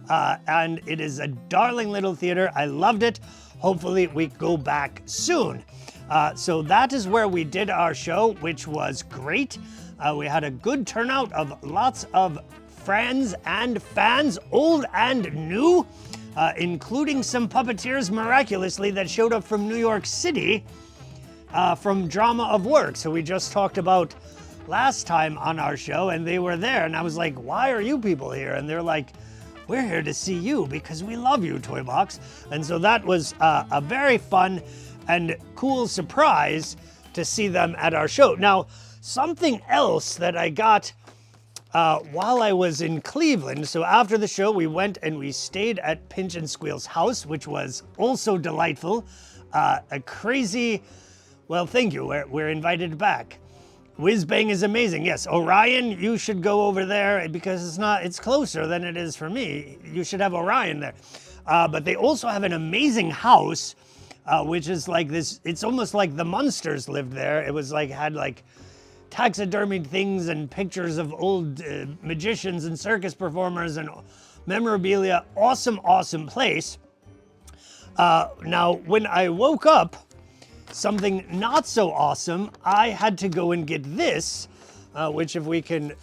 and it is a darling little theater. I loved it. Hopefully we go back soon. So that is where we did our show, which was great. We had a good turnout of lots of friends and fans, old and new, including some puppeteers miraculously that showed up from New York City from Drama of Work. So we just talked about last time on our show, and they were there, and I was like, why are you people here? And they're like, we're here to see you because we love you, Toybox. And so that was a very fun and cool surprise to see them at our show. Now, something else that I got while I was in Cleveland, so after the show, we went and we stayed at Pinch and Squeal's house, which was also delightful. A crazy, well, thank you, we're invited back. Whiz Bang is amazing. Yes, Orion, you should go over there because it's closer than it is for me. You should have Orion there. But they also have an amazing house, which is like this, it's almost like the Munsters lived there. It was like, had like taxidermied things and pictures of old magicians and circus performers and memorabilia. Awesome, awesome place. Now, when I woke up, something not so awesome, I had to go and get this, which if we can,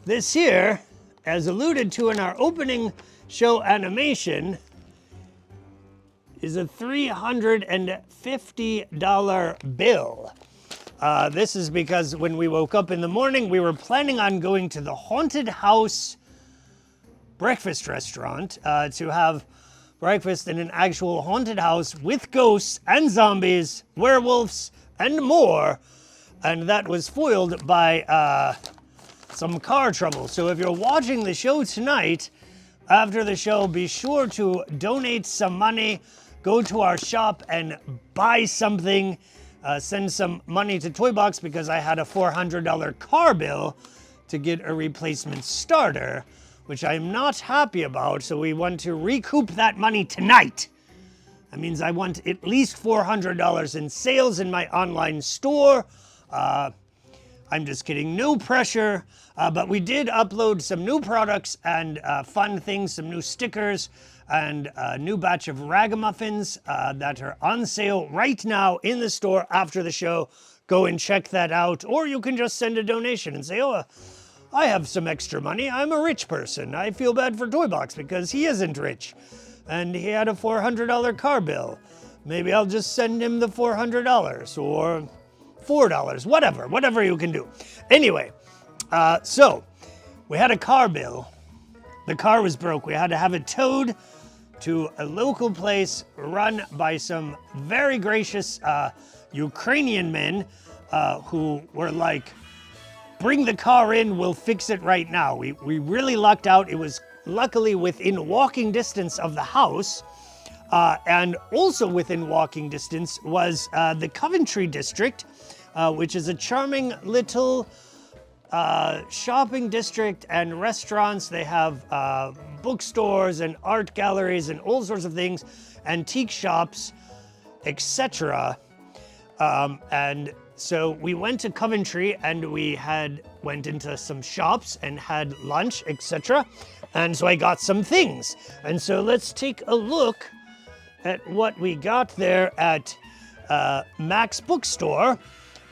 this here, as alluded to in our opening show animation, is a $350 bill. This is because when we woke up in the morning, we were planning on going to the Haunted House breakfast restaurant to have breakfast in an actual haunted house with ghosts and zombies, werewolves, and more. And that was foiled by some car trouble. So if you're watching the show tonight, after the show, be sure to donate some money, go to our shop and buy something, send some money to Toybox because I had a $400 car bill to get a replacement starter, which I'm not happy about, so we want to recoup that money tonight. That means I want at least $400 in sales in my online store. I'm just kidding, no pressure, but we did upload some new products and fun things, some new stickers, and a new batch of ragamuffins that are on sale right now in the store after the show. Go and check that out, or you can just send a donation and say, oh, I have some extra money. I'm a rich person. I feel bad for Toybox because he isn't rich. And he had a $400 car bill. Maybe I'll just send him the $400 or $4, whatever you can do. Anyway, so we had a car bill. The car was broke. We had to have it towed to a local place run by some very gracious Ukrainian men who were like, bring the car in, we'll fix it right now. We really lucked out. It was luckily within walking distance of the house. And also within walking distance was the Coventry district, which is a charming little shopping district and restaurants. They have bookstores and art galleries and all sorts of things, antique shops, etc. And so we went to Coventry and we went into some shops and had lunch, etc. And so I got some things. And so let's take a look at what we got there at Mac's Bookstore.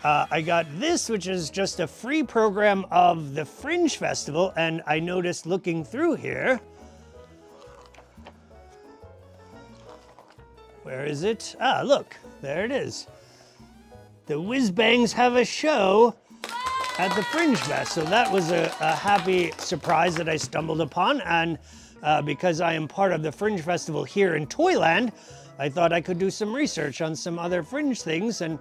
I got this, which is just a free program of the Fringe Festival, and I noticed looking through here. Where is it? Ah, look, there it is. The Whiz Bangs have a show at the Fringe Fest, so that was a happy surprise that I stumbled upon, and because I am part of the Fringe Festival here in Toyland, I thought I could do some research on some other Fringe things and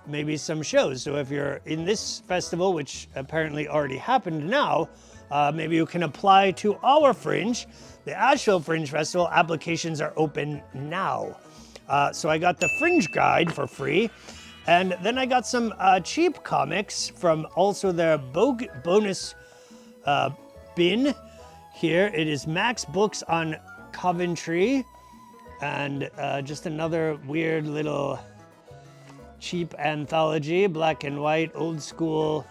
maybe some shows. So if you're in this festival, which apparently already happened now, maybe you can apply to our Fringe. The Asheville Fringe Festival applications are open now. So I got the Fringe Guide for free. And then I got some cheap comics from also their bonus bin. Here it is Mac's Books on Coventry. And just another weird little cheap anthology, black and white, old school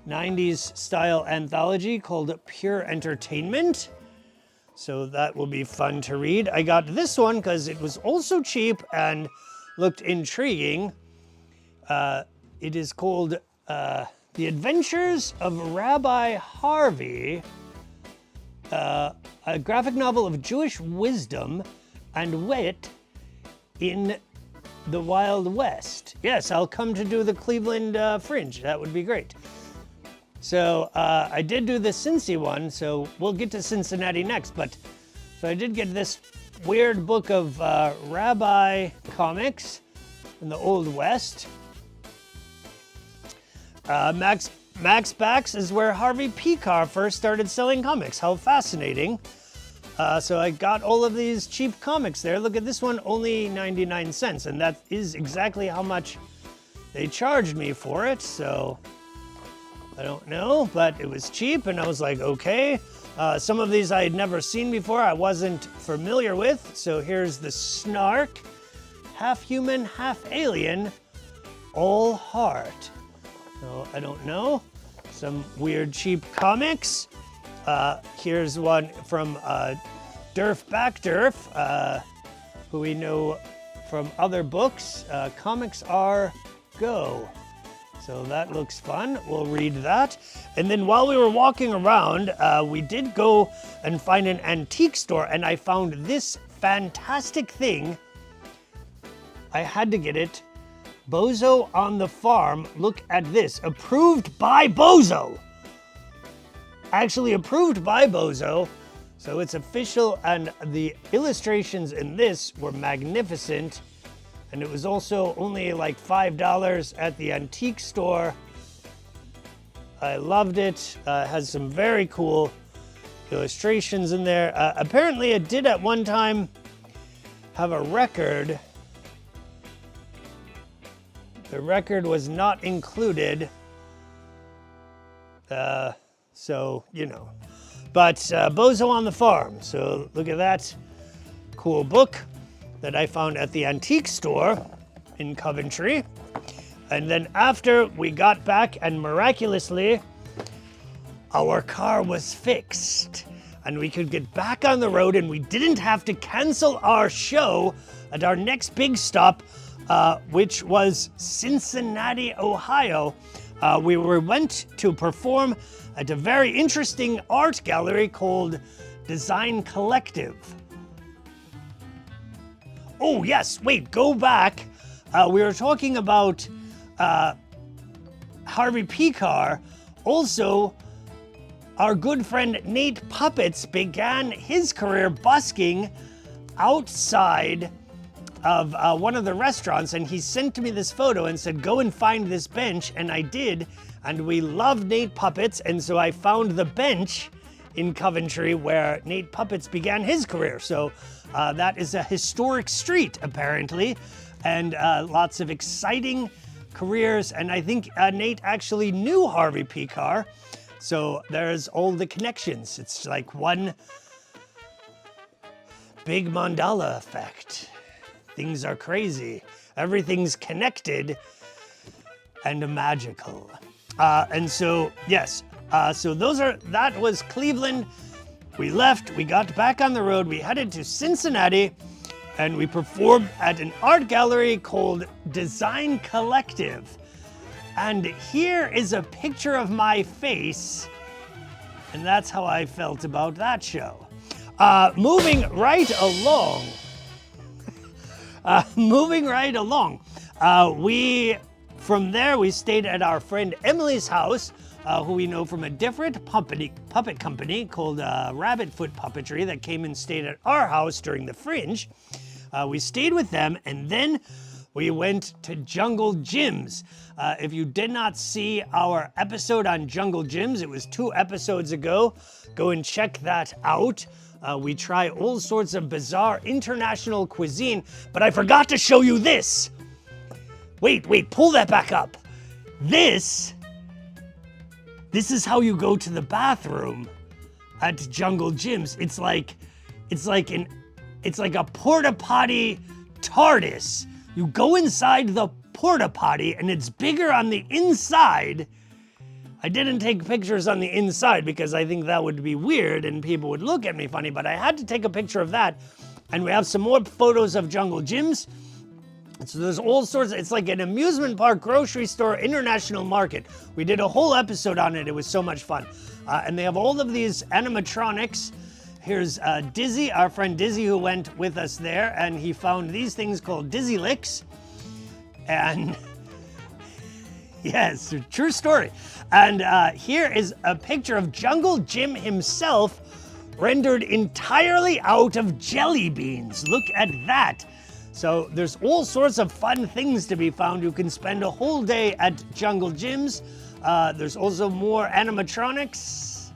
90s style anthology called Pure Entertainment. So that will be fun to read. I got this one because it was also cheap and looked intriguing. It is called The Adventures of Rabbi Harvey, a graphic novel of Jewish wisdom and wit in the Wild West. Yes, I'll come to do the Cleveland Fringe. That would be great. So I did do the Cincy one, so we'll get to Cincinnati next. But so I did get this weird book of rabbi comics in the Old West. Mac's Backs is where Harvey Picar first started selling comics. How fascinating. So I got all of these cheap comics there. Look at this one, only 99 cents. And that is exactly how much they charged me for it. So I don't know, but it was cheap. And I was like, okay. Some of these I had never seen before. I wasn't familiar with. So here's the Snark, half human, half alien, all heart. So I don't know. Some weird cheap comics. Here's one from Durf Back Durf, who we know from other books. Comics Are Go. So that looks fun. We'll read that. And then while we were walking around, we did go and find an antique store, and I found this fantastic thing. I had to get it. Bozo on the Farm. Look at this. Approved by Bozo. Actually approved by Bozo. So it's official, and the illustrations in this were magnificent. And it was also only like $5 at the antique store. I loved it. Has some very cool illustrations in there. Apparently it did at one time have a record. The record was not included. So, you know. But Bozo on the Farm. So look at that cool book that I found at the antique store in Coventry. And then after we got back, and miraculously, our car was fixed and we could get back on the road, and we didn't have to cancel our show at our next big stop, which was Cincinnati, Ohio. We went to perform at a very interesting art gallery called Design Collective. Oh yes, wait, go back. We were talking about Harvey Pekar. Also, our good friend Nate Puppets began his career busking outside of one of the restaurants, and he sent me this photo and said, go and find this bench, and I did, and we loved Nate Puppets, and so I found the bench in Coventry where Nate Puppets began his career. So that is a historic street, apparently, and lots of exciting careers, and I think Nate actually knew Harvey Pekar, so there's all the connections. It's like one big mandala effect. Things are crazy. Everything's connected and magical. And so, yes, so that was Cleveland. We left, we got back on the road, we headed to Cincinnati, and we performed at an art gallery called Design Collective. And here is a picture of my face, and that's how I felt about that show. Moving right along, from there we stayed at our friend Emily's house, who we know from a different puppet company called Rabbit Foot Puppetry that came and stayed at our house during the Fringe. We stayed with them, and then we went to Jungle Gyms. If you did not see our episode on Jungle Gyms, it was 2 episodes ago. Go and check that out. We try all sorts of bizarre international cuisine, but I forgot to show you this. Wait, pull that back up. This is how you go to the bathroom at Jungle Gyms. It's like a porta potty TARDIS. You go inside the porta potty and it's bigger on the inside. I didn't take pictures on the inside because I think that would be weird and people would look at me funny, but I had to take a picture of that. And we have some more photos of Jungle Gyms. So there's all sorts, it's like an amusement park, grocery store, international market. We did a whole episode on it. It was so much fun. And they have all of these animatronics. Here's Dizzy, our friend Dizzy, who went with us there, and he found these things called Dizzy Licks. And yes, true story. And here is a picture of Jungle Jim himself, rendered entirely out of jelly beans. Look at that. So there's all sorts of fun things to be found. You can spend a whole day at Jungle Gyms. There's also more animatronics.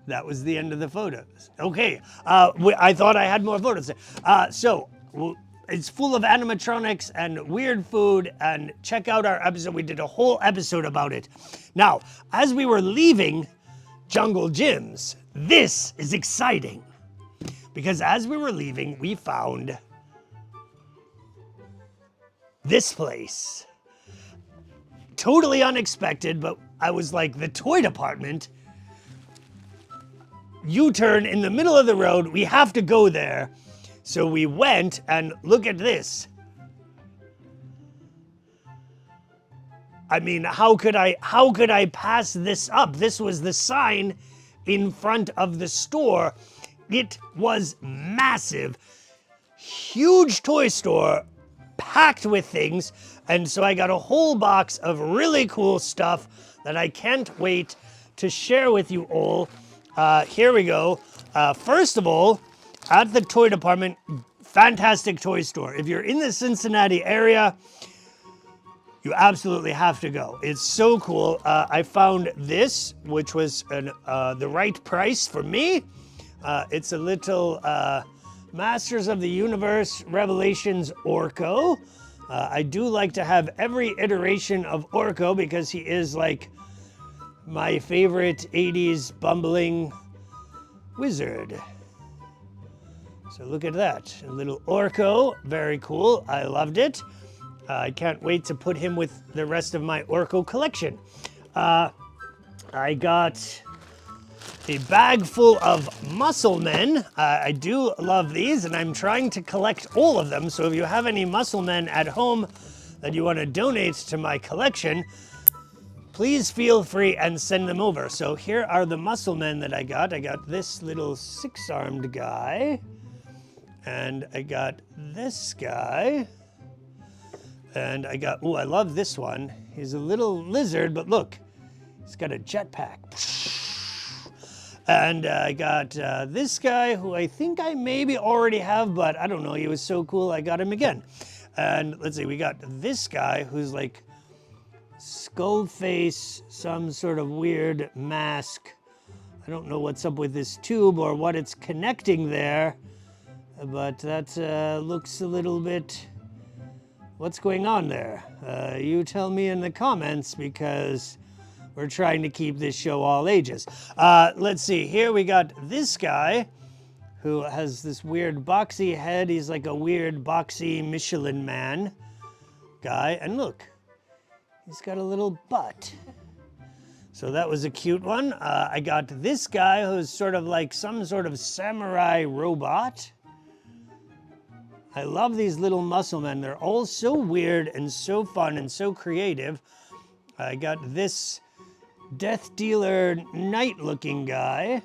That was the end of the photos. Okay, I thought I had more photos. So it's full of animatronics and weird food, and check out our episode. We did a whole episode about it. Now, as we were leaving Jungle Gyms, this is exciting, because as we were leaving, we found this place. Totally unexpected, but I was like, the toy department? U-turn in the middle of the road, we have to go there. So we went, and look at this. I mean, how could I pass this up? This was the sign in front of the store. It was massive, huge toy store, packed with things. And so I got a whole box of really cool stuff that I can't wait to share with you all. Here we go. First of all, at the toy department, fantastic toy store. If you're in the Cincinnati area, you absolutely have to go. It's so cool. I found this, which was the right price for me. It's a little Masters of the Universe Revelations Orko. I do like to have every iteration of Orko because he is like my favorite 80s bumbling wizard. So look at that, a little Orko, very cool, I loved it. I can't wait to put him with the rest of my Orko collection. I got a bag full of Muscle Men. I do love these, and I'm trying to collect all of them, so if you have any Muscle Men at home that you want to donate to my collection, please feel free and send them over. So here are the Muscle Men that I got. I got this little six-armed guy, and I got this guy, and I got, oh, I love this one. He's a little lizard, but look, he's got a jetpack. And I got this guy who I think I maybe already have, but I don't know, he was so cool, I got him again. And let's see, we got this guy who's like skull face, some sort of weird mask. I don't know what's up with this tube or what it's connecting there, but that looks a little bit, what's going on there? You tell me in the comments, because we're trying to keep this show all ages. Let's see, here we got this guy who has this weird boxy head. He's like a weird boxy Michelin Man guy. And look, he's got a little butt. So that was a cute one. I got this guy who's sort of like some sort of samurai robot. I love these little Muscle Men. They're all so weird and so fun and so creative. I got this Death Dealer Knight looking guy.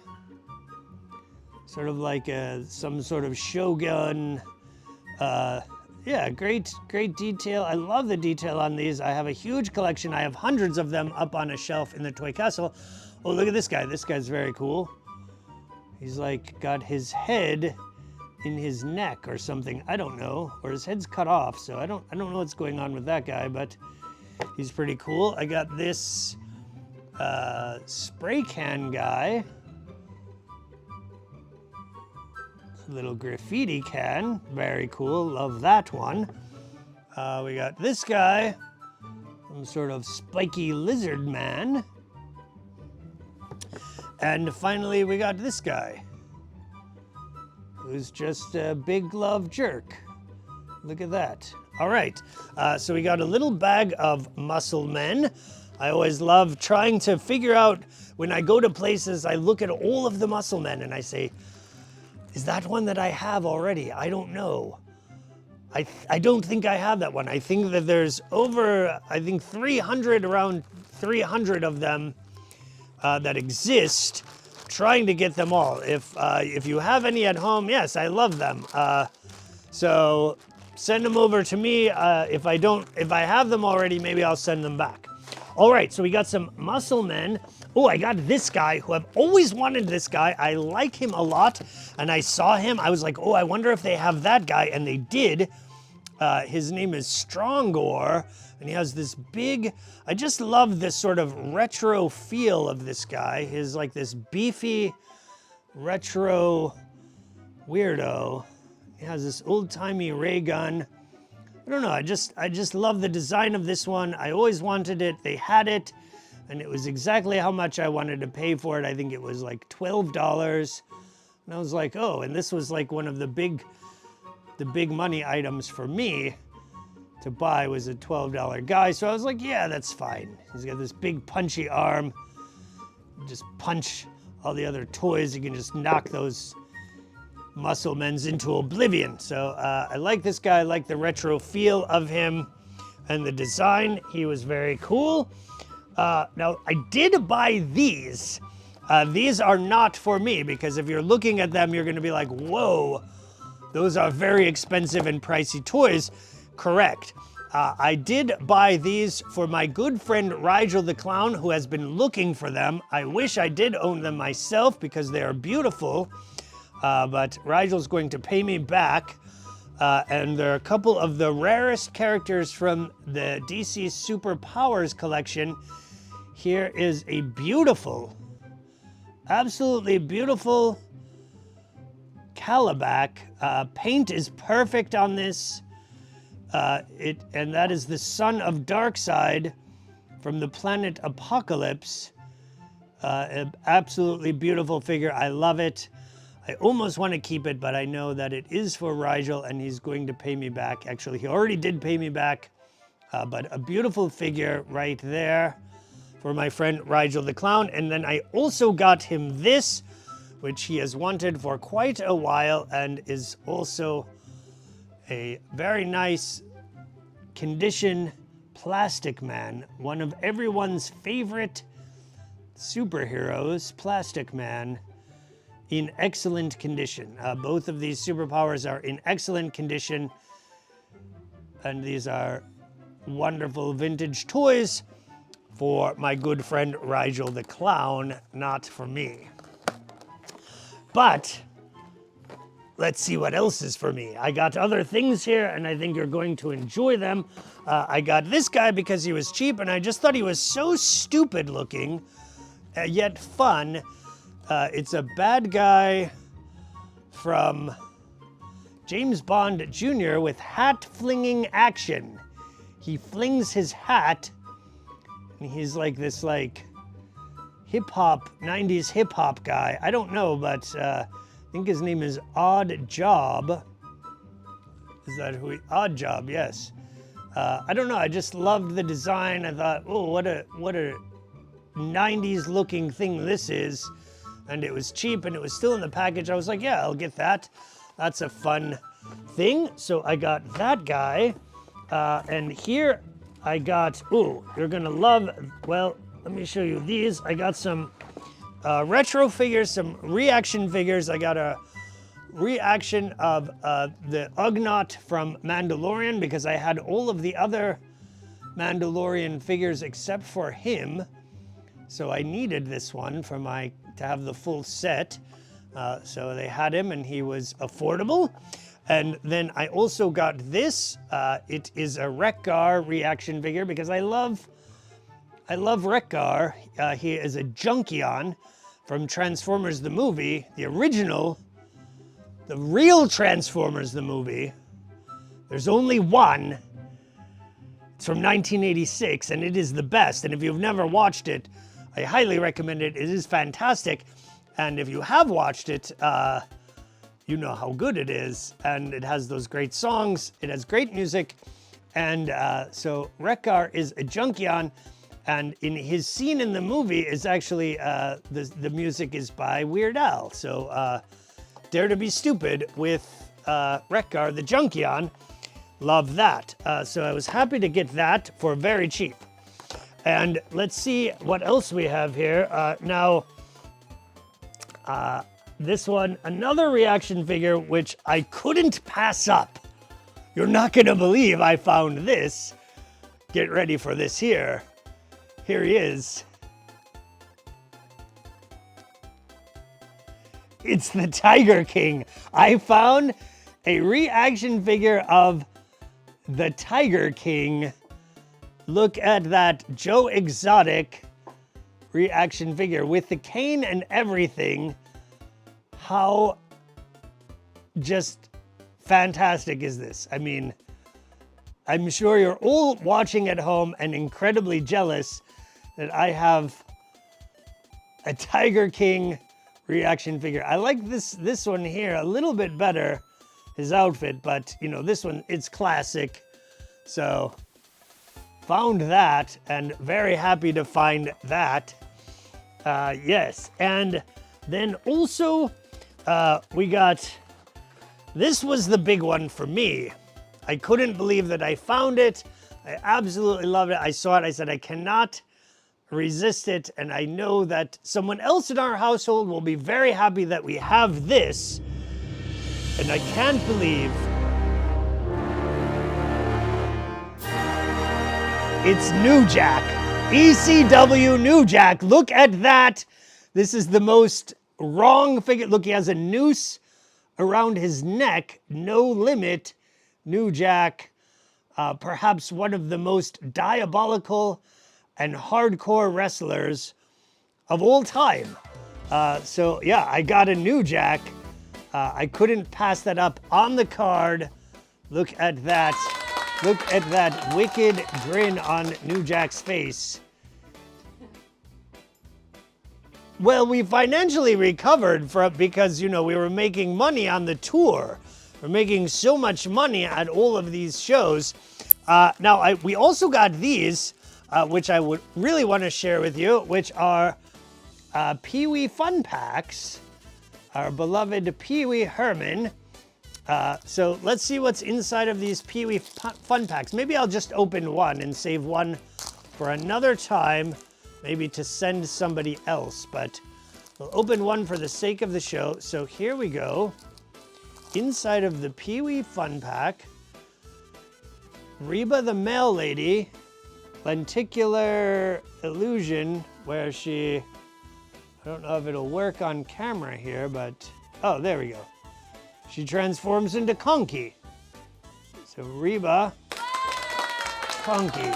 Sort of like some sort of Shogun. Yeah, great detail. I love the detail on these. I have a huge collection. I have hundreds of them up on a shelf in the Toy Castle. Oh, look at this guy. This guy's very cool. He's like got his head in his neck or something. I don't know. Or his head's cut off, so I don't know what's going on with that guy, but he's pretty cool. I got this spray can guy. Little graffiti can, very cool, love that one. We got this guy, some sort of spiky lizard man. And finally we got this guy, who's just a big love jerk. Look at that. All right, so we got a little bag of Muscle Men. I always love trying to figure out, when I go to places, I look at all of the Muscle Men and I say, is that one that I have already? I don't know. I don't think I have that one. I think that there's over, I think 300, around 300 of them that exist, trying to get them all. If you have any at home, yes, I love them. So send them over to me. If I have them already, maybe I'll send them back. All right, so we got some Muscle Men. Oh, I got this guy who I've always wanted this guy. I like him a lot, and I saw him. I was like, oh, I wonder if they have that guy, and they did. His name is Strongor, and he has this big, I just love this sort of retro feel of this guy. He's like this beefy, retro weirdo. He has this old-timey ray gun. I don't know, I just love the design of this one. I always wanted it, they had it, and it was exactly how much I wanted to pay for it. I think it was like $12. And I was like, oh, and this was like one of the big money items for me to buy, was a $12 guy. So I was like, yeah, that's fine. He's got this big punchy arm. You just punch all the other toys. You can just knock those Muscle Men's into oblivion. So I like this guy. I like the retro feel of him and the design. He was very cool. Now, I did buy these. These are not for me, because if you're looking at them, you're going to be like, whoa, those are very expensive and pricey toys. Correct. I did buy these for my good friend Rigel the Clown, who has been looking for them. I wish I did own them myself because they are beautiful, but Rigel's going to pay me back. And there are a couple of the rarest characters from the DC Superpowers collection. Here is a beautiful, absolutely beautiful Calabac. Paint is perfect on this. And that is the son of Darkseid from the planet Apocalypse. An absolutely beautiful figure. I love it. I almost want to keep it, but I know that it is for Rigel and he's going to pay me back. Actually, he already did pay me back, but a beautiful figure right there for my friend Rigel the Clown. And then I also got him this, which he has wanted for quite a while and is also a very nice condition Plastic Man, one of everyone's favorite superheroes, Plastic Man, in excellent condition. Both of these superpowers are in excellent condition, and these are wonderful vintage toys for my good friend Rigel the Clown, not for me. But let's see what else is for me. I got other things here, and I think you're going to enjoy them. I got this guy because he was cheap, and I just thought he was so stupid looking, yet fun. It's a bad guy from James Bond Jr. with hat-flinging action. He flings his hat, and he's like this hip-hop, 90s hip-hop guy. I don't know, but I think his name is Odd Job. Is that who he... Odd Job, yes. I don't know, I just loved the design. I thought, oh, what a 90s looking thing this is. And it was cheap and it was still in the package. I was like, yeah, I'll get that. That's a fun thing. So I got that guy. And here I got, ooh, you're gonna love, well, let me show you these. I got some retro figures, some reaction figures. I got a reaction of the Ugnaught from Mandalorian because I had all of the other Mandalorian figures except for him. So I needed this one for to have the full set. So they had him and he was affordable. And then I also got this. It is a Wreck-Gar reaction figure because I love Wreck-Gar. He is a Junkion from Transformers the movie, the original, the real Transformers the movie. There's only one. It's from 1986 and it is the best. And if you've never watched it, I highly recommend it. It is fantastic. And if you have watched it, you know how good it is. And it has those great songs. It has great music. And so Wreck-Gar is a Junkion. And in his scene in the movie is actually, the music is by Weird Al. So Dare to Be Stupid with Wreck-Gar, the Junkion. Love that. So I was happy to get that for very cheap. And let's see what else we have here. Now, this one, another reaction figure, which I couldn't pass up. You're not gonna believe I found this. Get ready for this here. Here he is. It's the Tiger King. I found a reaction figure of the Tiger King. Look at that Joe Exotic reaction figure with the cane and everything. How just fantastic is this? I mean, I'm sure you're all watching at home and incredibly jealous that I have a Tiger King reaction figure. I like this one here a little bit better, his outfit, but you know, this one, it's classic. So found that and very happy to find that. Yes, and then also we got, this was the big one for me. I couldn't believe that I found it. I absolutely loved it. I saw it, I said, I cannot resist it. And I know that someone else in our household will be very happy that we have this. And I can't believe It's New Jack. ECW New Jack. Look at that. This is the most wrong figure. Look, he has a noose around his neck. No limit. New Jack. Perhaps one of the most diabolical and hardcore wrestlers of all time. So yeah, I got a New Jack. I couldn't pass that up on the card. Look at that. Look at that wicked grin on New Jack's face. Well, we financially recovered because, you know, we were making money on the tour. We're making so much money at all of these shows. Now, we also got these, which I would really want to share with you, which are Pee-wee Fun Packs. Our beloved Pee-wee Herman. So let's see what's inside of these Pee-wee Fun Packs. Maybe I'll just open one and save one for another time, maybe to send somebody else, but we'll open one for the sake of the show. So here we go. Inside of the Pee-wee Fun Pack, Reba the Mail Lady, lenticular illusion, where she, I don't know if it'll work on camera here, but, oh, there we go. She transforms into Conky. So Reba, Conky.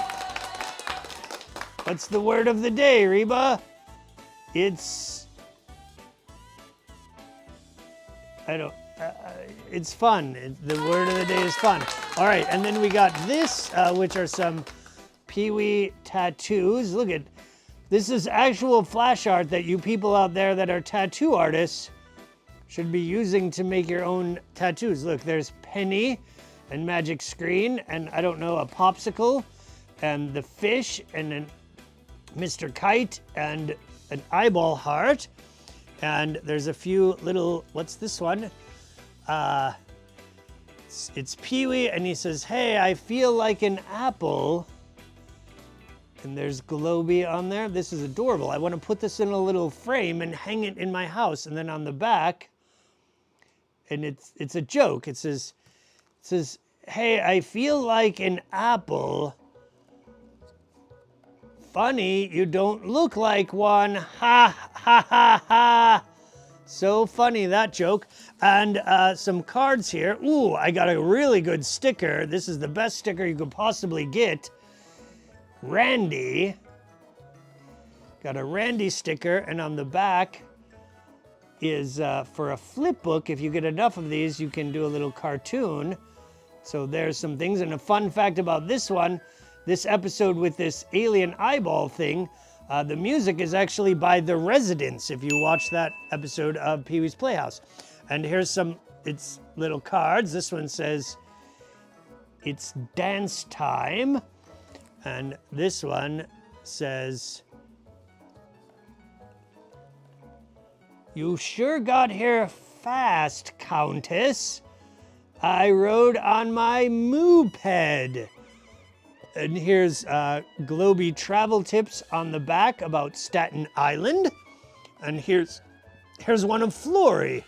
What's the word of the day, Reba? It's fun. The word of the day is fun. All right, and then we got this, which are some Pee-wee tattoos. Look at, this is actual flash art that you people out there that are tattoo artists should be using to make your own tattoos. Look, there's Penny and Magic Screen, and I don't know, a popsicle, and the fish, and then Mr. Kite, and an eyeball heart, and there's a few little, what's this one? It's Pee-wee, and he says, hey, I feel like an apple. And there's Globey on there. This is adorable. I want to put this in a little frame and hang it in my house. And then on the back, and it's a joke. It says, hey, I feel like an apple. Funny, you don't look like one. Ha, ha, ha, ha. So funny, that joke. And some cards here. Ooh, I got a really good sticker. This is the best sticker you could possibly get. Randy. Got a Randy sticker, and on the back is for a flip book. If you get enough of these, you can do a little cartoon. So there's some things. And a fun fact about this one, this episode with this alien eyeball thing, the music is actually by The Residents, if you watch that episode of Pee-wee's Playhouse. And here's some, it's little cards. This one says, it's dance time. And this one says, you sure got here fast, Countess. I rode on my moped. And here's Globey travel tips on the back about Staten Island. And here's one of Flory.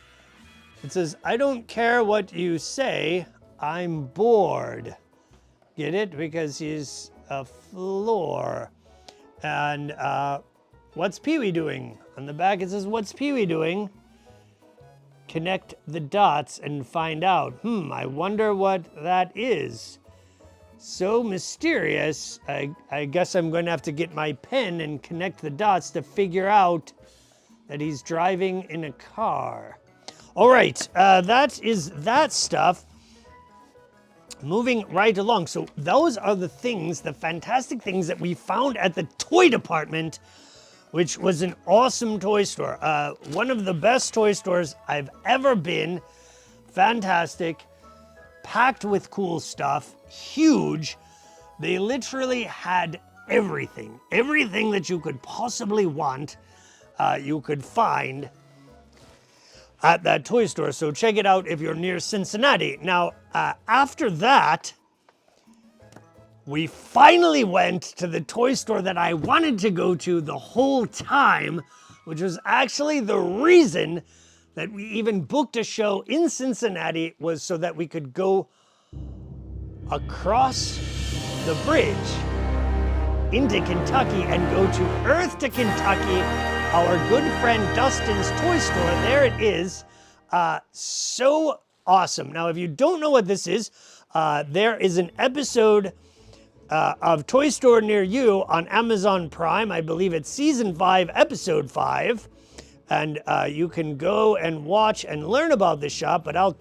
It says, I don't care what you say, I'm bored. Get it? Because he's a floor. And what's Pee-wee doing? On the back it says, what's Pee-wee doing? Connect the dots and find out. I wonder what that is. So mysterious. I guess I'm going to have to get my pen and connect the dots to figure out that he's driving in a car. All right, that is that stuff. Moving right along. So those are the things, the fantastic things that we found at the toy department, which was an awesome toy store. One of the best toy stores I've ever been. Fantastic. Packed with cool stuff. Huge. They literally had everything. Everything that you could possibly want, you could find at that toy store. So check it out if you're near Cincinnati. Now, after that, we finally went to the toy store that I wanted to go to the whole time, which was actually the reason that we even booked a show in Cincinnati, was so that we could go across the bridge into Kentucky and go to Earth to Kentucky, our good friend Dustin's toy store. There it is. So awesome. Now, if you don't know what this is, there is an episode of Toy Store near you on Amazon Prime. I believe it's season 5, episode 5. And you can go and watch and learn about the shop, but I'll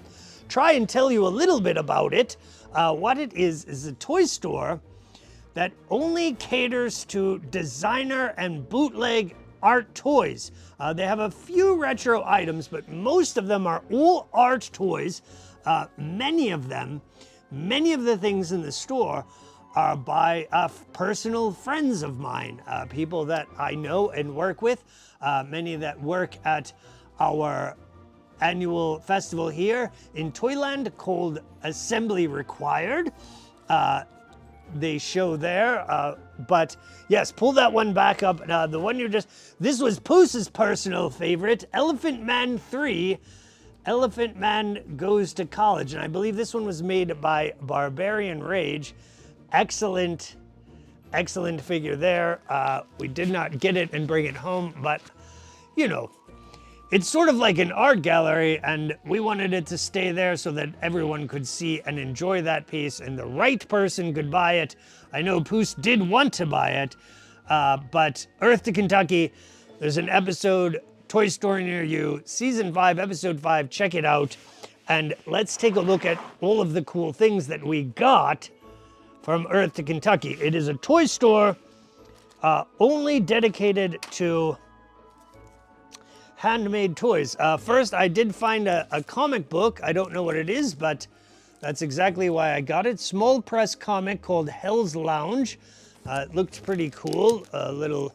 try and tell you a little bit about it. What it is a toy store that only caters to designer and bootleg art toys. They have a few retro items, but most of them are all art toys. Many of the things in the store are by personal friends of mine, people that I know and work with, many that work at our annual festival here in Toyland called Assembly Required. They show there, but yes, pull that one back up. The one this was Poose's personal favorite, Elephant Man 3, Elephant Man Goes to College. And I believe this one was made by Barbarian Rage. Excellent figure there. We did not get it and bring it home, but you know, it's sort of like an art gallery, and we wanted it to stay there so that everyone could see and enjoy that piece, and the right person could buy it. I know Poose did want to buy it, but Earth to Kentucky, there's an episode, Toy Store near you, season 5, episode 5, check it out, and let's take a look at all of the cool things that we got from Earth to Kentucky. It is a toy store only dedicated to handmade toys. First, I did find a comic book. I don't know what it is, but that's exactly why I got it. Small press comic called Hell's Lounge. It looked pretty cool. A little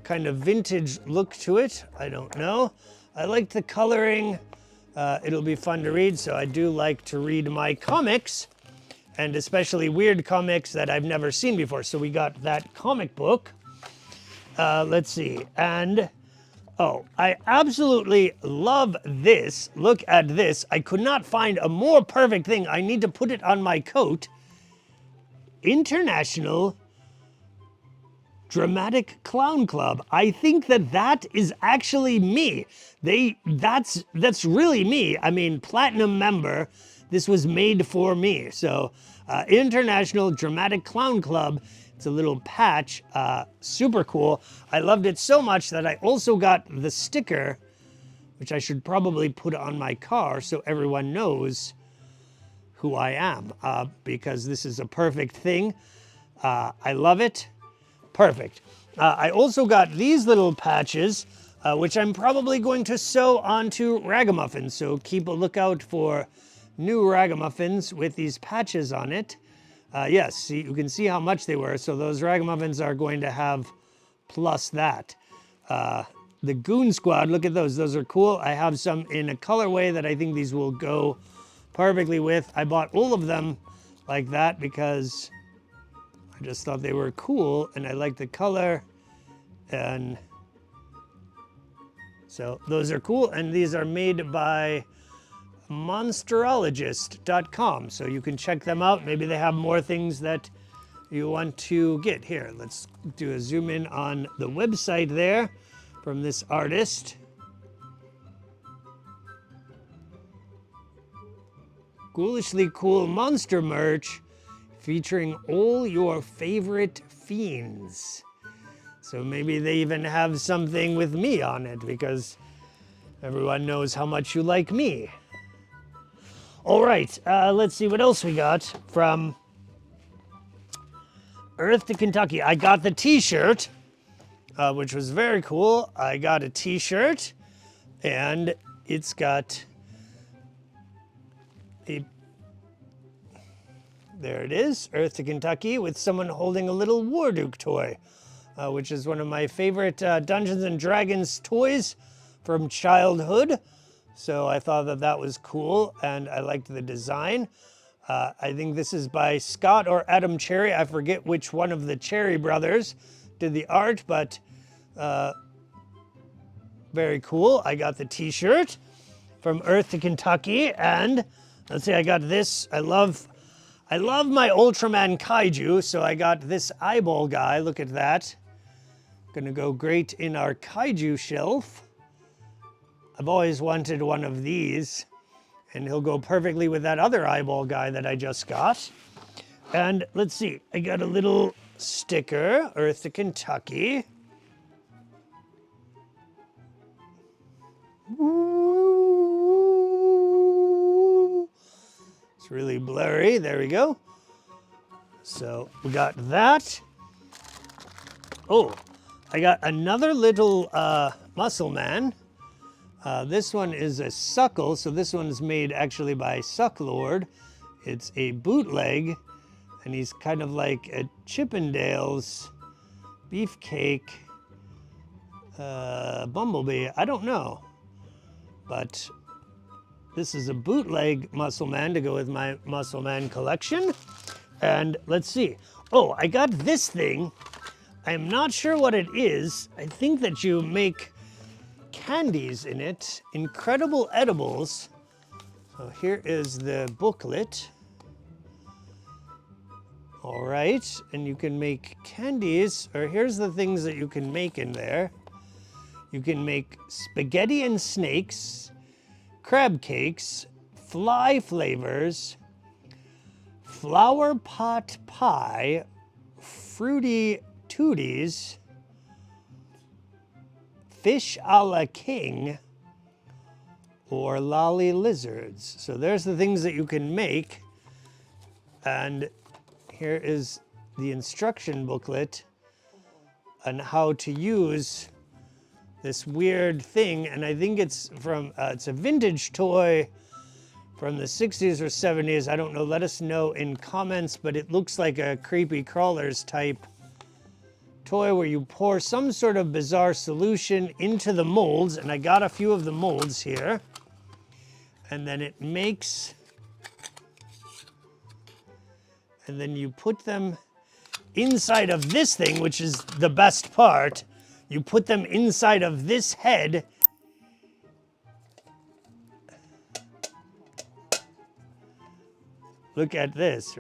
kind of vintage look to it. I don't know. I liked the coloring. It'll be fun to read, so I do like to read my comics, and especially weird comics that I've never seen before. So we got that comic book. Let's see. And oh, I absolutely love this. Look at this. I could not find a more perfect thing. I need to put it on my coat. International Dramatic Clown Club. I think that is actually me. That's really me. I mean, platinum member. This was made for me. So, International Dramatic Clown Club. It's a little patch, super cool. I loved it so much that I also got the sticker, which I should probably put on my car so everyone knows who I am, because this is a perfect thing. I love it. Perfect. I also got these little patches, which I'm probably going to sew onto ragamuffins, so keep a lookout for new ragamuffins with these patches on it. Yes, see, you can see how much they were. So those ragamuffins are going to have plus that. The Goon Squad, look at those. Those are cool. I have some in a colorway that I think these will go perfectly with. I bought all of them like that because I just thought they were cool and I like the color. And so those are cool. And these are made by monsterologist.com, so you can check them out. Maybe they have more things that you want to get. Here, let's do a zoom in on the website there from this artist. Ghoulishly cool monster merch featuring all your favorite fiends. So maybe they even have something with me on it because everyone knows how much you like me. All right, let's see what else we got from Earth to Kentucky. I got the t-shirt, which was very cool. I got a t-shirt, and it's got a, there it is, Earth to Kentucky, with someone holding a little Warduke toy, which is one of my favorite Dungeons and Dragons toys from childhood. So I thought that was cool, and I liked the design. I think this is by Scott or Adam Cherry. I forget which one of the Cherry brothers did the art, but very cool. I got the t-shirt from Earth to Kentucky, and let's see, I got this. I love I love my Ultraman Kaiju, so I got this eyeball guy. Look at that. Gonna go great in our Kaiju shelf. I've always wanted one of these, and he'll go perfectly with that other eyeball guy that I just got. And let's see, I got a little sticker, Earth to Kentucky. It's really blurry, there we go. So we got that. Oh, I got another little muscle man. This one is a suckle, so this one's made actually by Sucklord. It's a bootleg, and he's kind of like a Chippendales beefcake bumblebee. I don't know, but this is a bootleg Muscle Man to go with my Muscle Man collection. And let's see. Oh, I got this thing. I'm not sure what it is. I think that you make candies in it. Incredible edibles. So here is the booklet. All right, and you can make candies, or here's the things that you can make in there. You can make spaghetti and snakes, crab cakes, fly flavors, flower pot pie, fruity tooties, fish a la king, or lolly lizards. So there's the things that you can make. And here is the instruction booklet on how to use this weird thing. And I think it's from, it's a vintage toy from the 60s or 70s. I don't know, let us know in comments, but it looks like a Creepy Crawlers type toy where you pour some sort of bizarre solution into the molds. And I got a few of the molds here. And then it makes, and then you put them inside of this thing, which is the best part. You put them inside of this head. Look at this.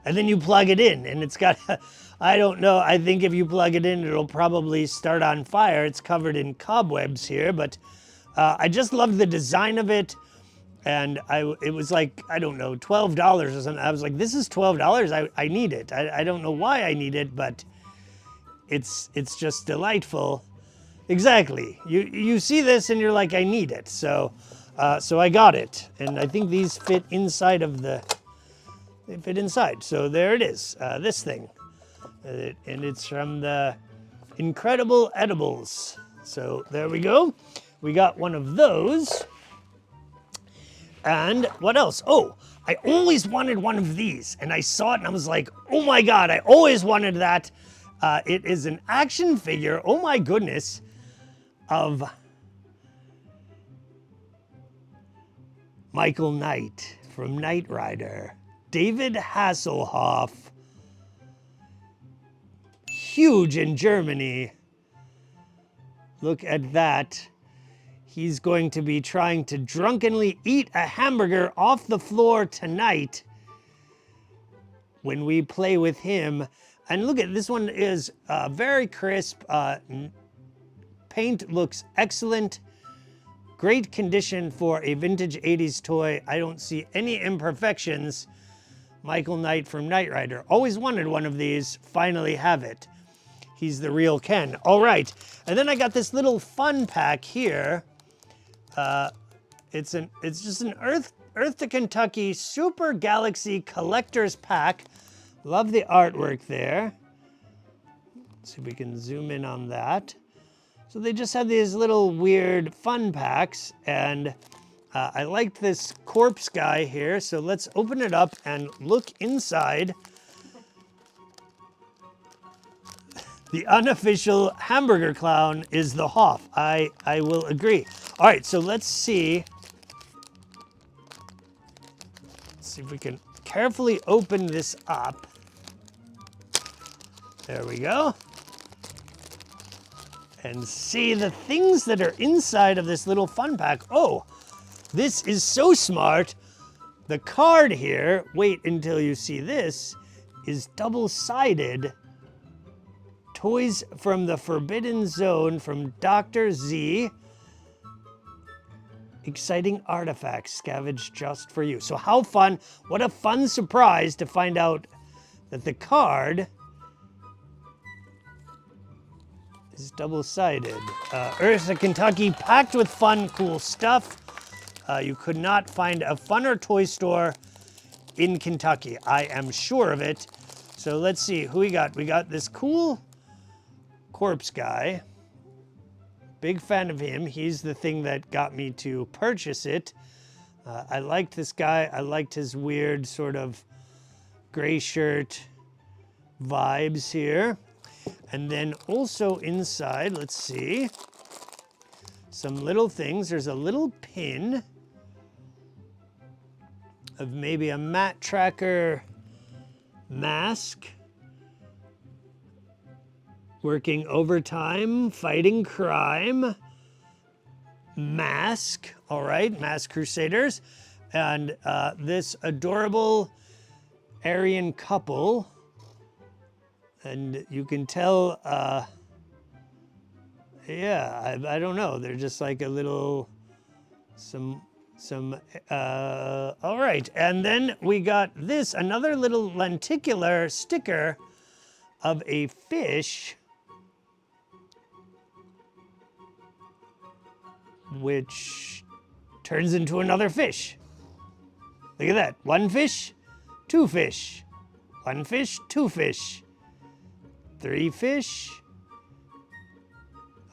And then you plug it in, and it's got, I don't know, I think if you plug it in, it'll probably start on fire. It's covered in cobwebs here, but I just love the design of it. And it was like, I don't know, $12 or something. I was like, this is $12, I need it. I don't know why I need it, but it's just delightful. Exactly, you see this and you're like, I need it. So I got it. And I think these fit inside of they fit inside. So there it is, this thing. And it's from the Incredible Edibles. So there we go. We got one of those. And what else? Oh, I always wanted one of these. And I saw it and I was like, oh my God, I always wanted that. It is an action figure, oh my goodness, of Michael Knight from Knight Rider. David Hasselhoff, huge in Germany. Look at that. He's going to be trying to drunkenly eat a hamburger off the floor tonight when we play with him. And look at this one is very crisp. Paint looks excellent. Great condition for a vintage 80s toy. I don't see any imperfections. Michael Knight from Knight Rider. Always wanted one of these, finally have it. He's the real Ken. All right, and then I got this little fun pack here. It's just an Earth to Kentucky Super Galaxy Collector's Pack. Love the artwork there. Let's see if we can zoom in on that. So they just have these little weird fun packs, and I liked this corpse guy here, so let's open it up and look inside. The unofficial hamburger clown is the Hoff. I will agree. All right, so let's see. Let's see if we can carefully open this up. There we go. and see the things that are inside of this little fun pack. Oh, this is so smart. The card here, wait until you see this, is double-sided. Toys from the Forbidden Zone from Dr. Z. Exciting artifacts scavenged just for you. So how fun, what a fun surprise to find out that the card is double-sided. Earth of Kentucky, packed with fun, cool stuff. You could not find a funner toy store in Kentucky. I am sure of it. So let's see who we got. We got this cool corpse guy. Big fan of him. He's the thing that got me to purchase it. I liked this guy. I liked his weird sort of gray shirt vibes here. And then also inside, let's see, some little things. There's a little pin of maybe a Mat Tracker mask. Working overtime, fighting crime. Mask, all right, Mask Crusaders. And this adorable Aryan couple. And you can tell, yeah, I don't know. They're just like a little, all right. And then we got this, another little lenticular sticker of a fish, which turns into another fish. Look at that. One fish, two fish. One fish, two fish. Three fish.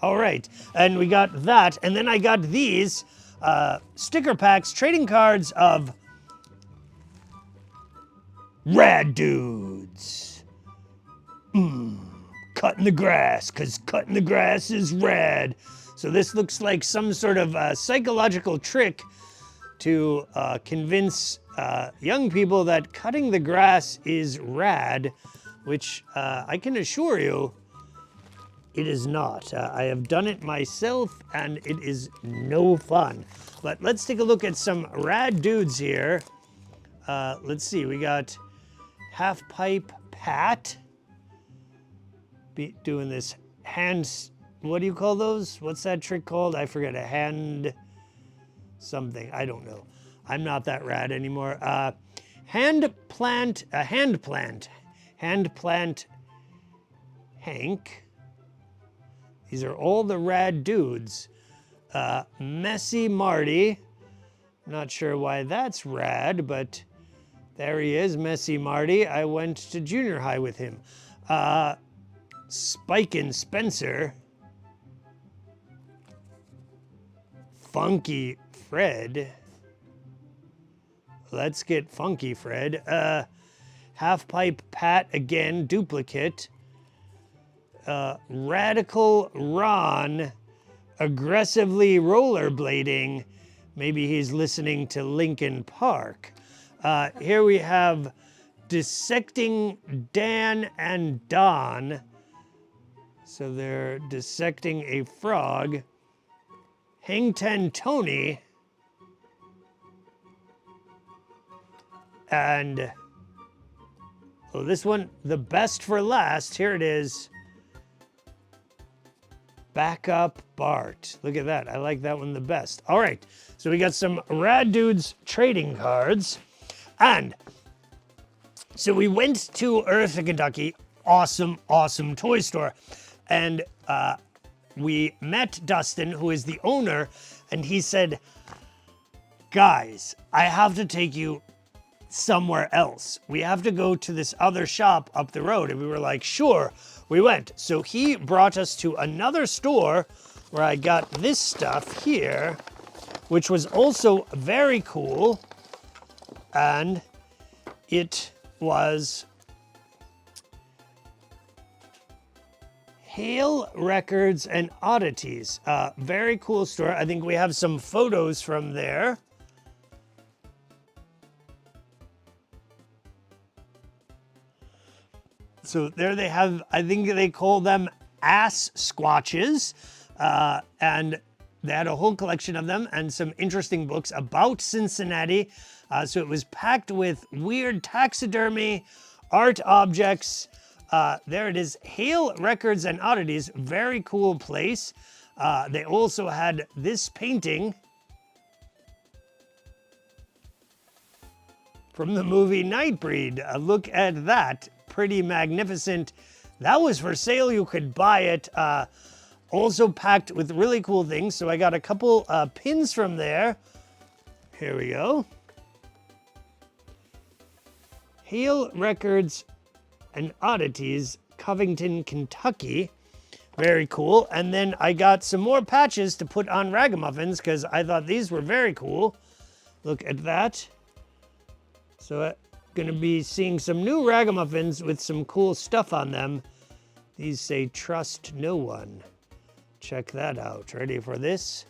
All right, and we got that, and then I got these sticker packs, trading cards of Rad Dudes. Cutting the grass, because cutting the grass is rad. So this looks like some sort of psychological trick to convince young people that cutting the grass is rad, which I can assure you, it is not. I have done it myself, and it is no fun. But let's take a look at some Rad Dudes here. Let's see, we got Half Pipe Pat. Doing this hand, what do you call those? What's that trick called? I forget, a hand something, I don't know. I'm not that rad anymore. Hand plant Hank. These are all the Rad Dudes. Messy Marty. Not sure why that's rad, but there he is, Messy Marty. I went to junior high with him. Spike and Spencer. Funky Fred. Let's get Funky Fred. Half Pipe Pat again, duplicate. Radical Ron, aggressively rollerblading. Maybe he's listening to Linkin Park. Here we have Dissecting Dan and Don. So they're dissecting a frog. Hang Ten Tony. And, oh, this one, the best for last. Here it is. Backup Bart. Look at that. I like that one the best. All right. So we got some Rad Dudes trading cards. And so we went to Earth of Kentucky. Awesome, awesome toy store. And we met Dustin, who is the owner, and he said, guys, I have to take you somewhere else. We have to go to this other shop up the road. And we were like, sure. We went. So he brought us to another store where I got this stuff here, which was also very cool. And it was Hale Records and Oddities. Very cool store. I think we have some photos from there. So there they have, I think they call them ass squatches, and they had a whole collection of them and some interesting books about Cincinnati. So it was packed with weird taxidermy, art objects. There it is, Hale Records and Oddities, very cool place. They also had this painting from the movie Nightbreed. Look at that, pretty magnificent. That was for sale, you could buy it. Also packed with really cool things. So I got a couple pins from there. Here we go. Hale Records and Oddities, Covington, Kentucky. Very cool. And then I got some more patches to put on ragamuffins because I thought these were very cool. Look at that. So I'm gonna be seeing some new ragamuffins with some cool stuff on them. These say trust no one. Check that out. Ready for this?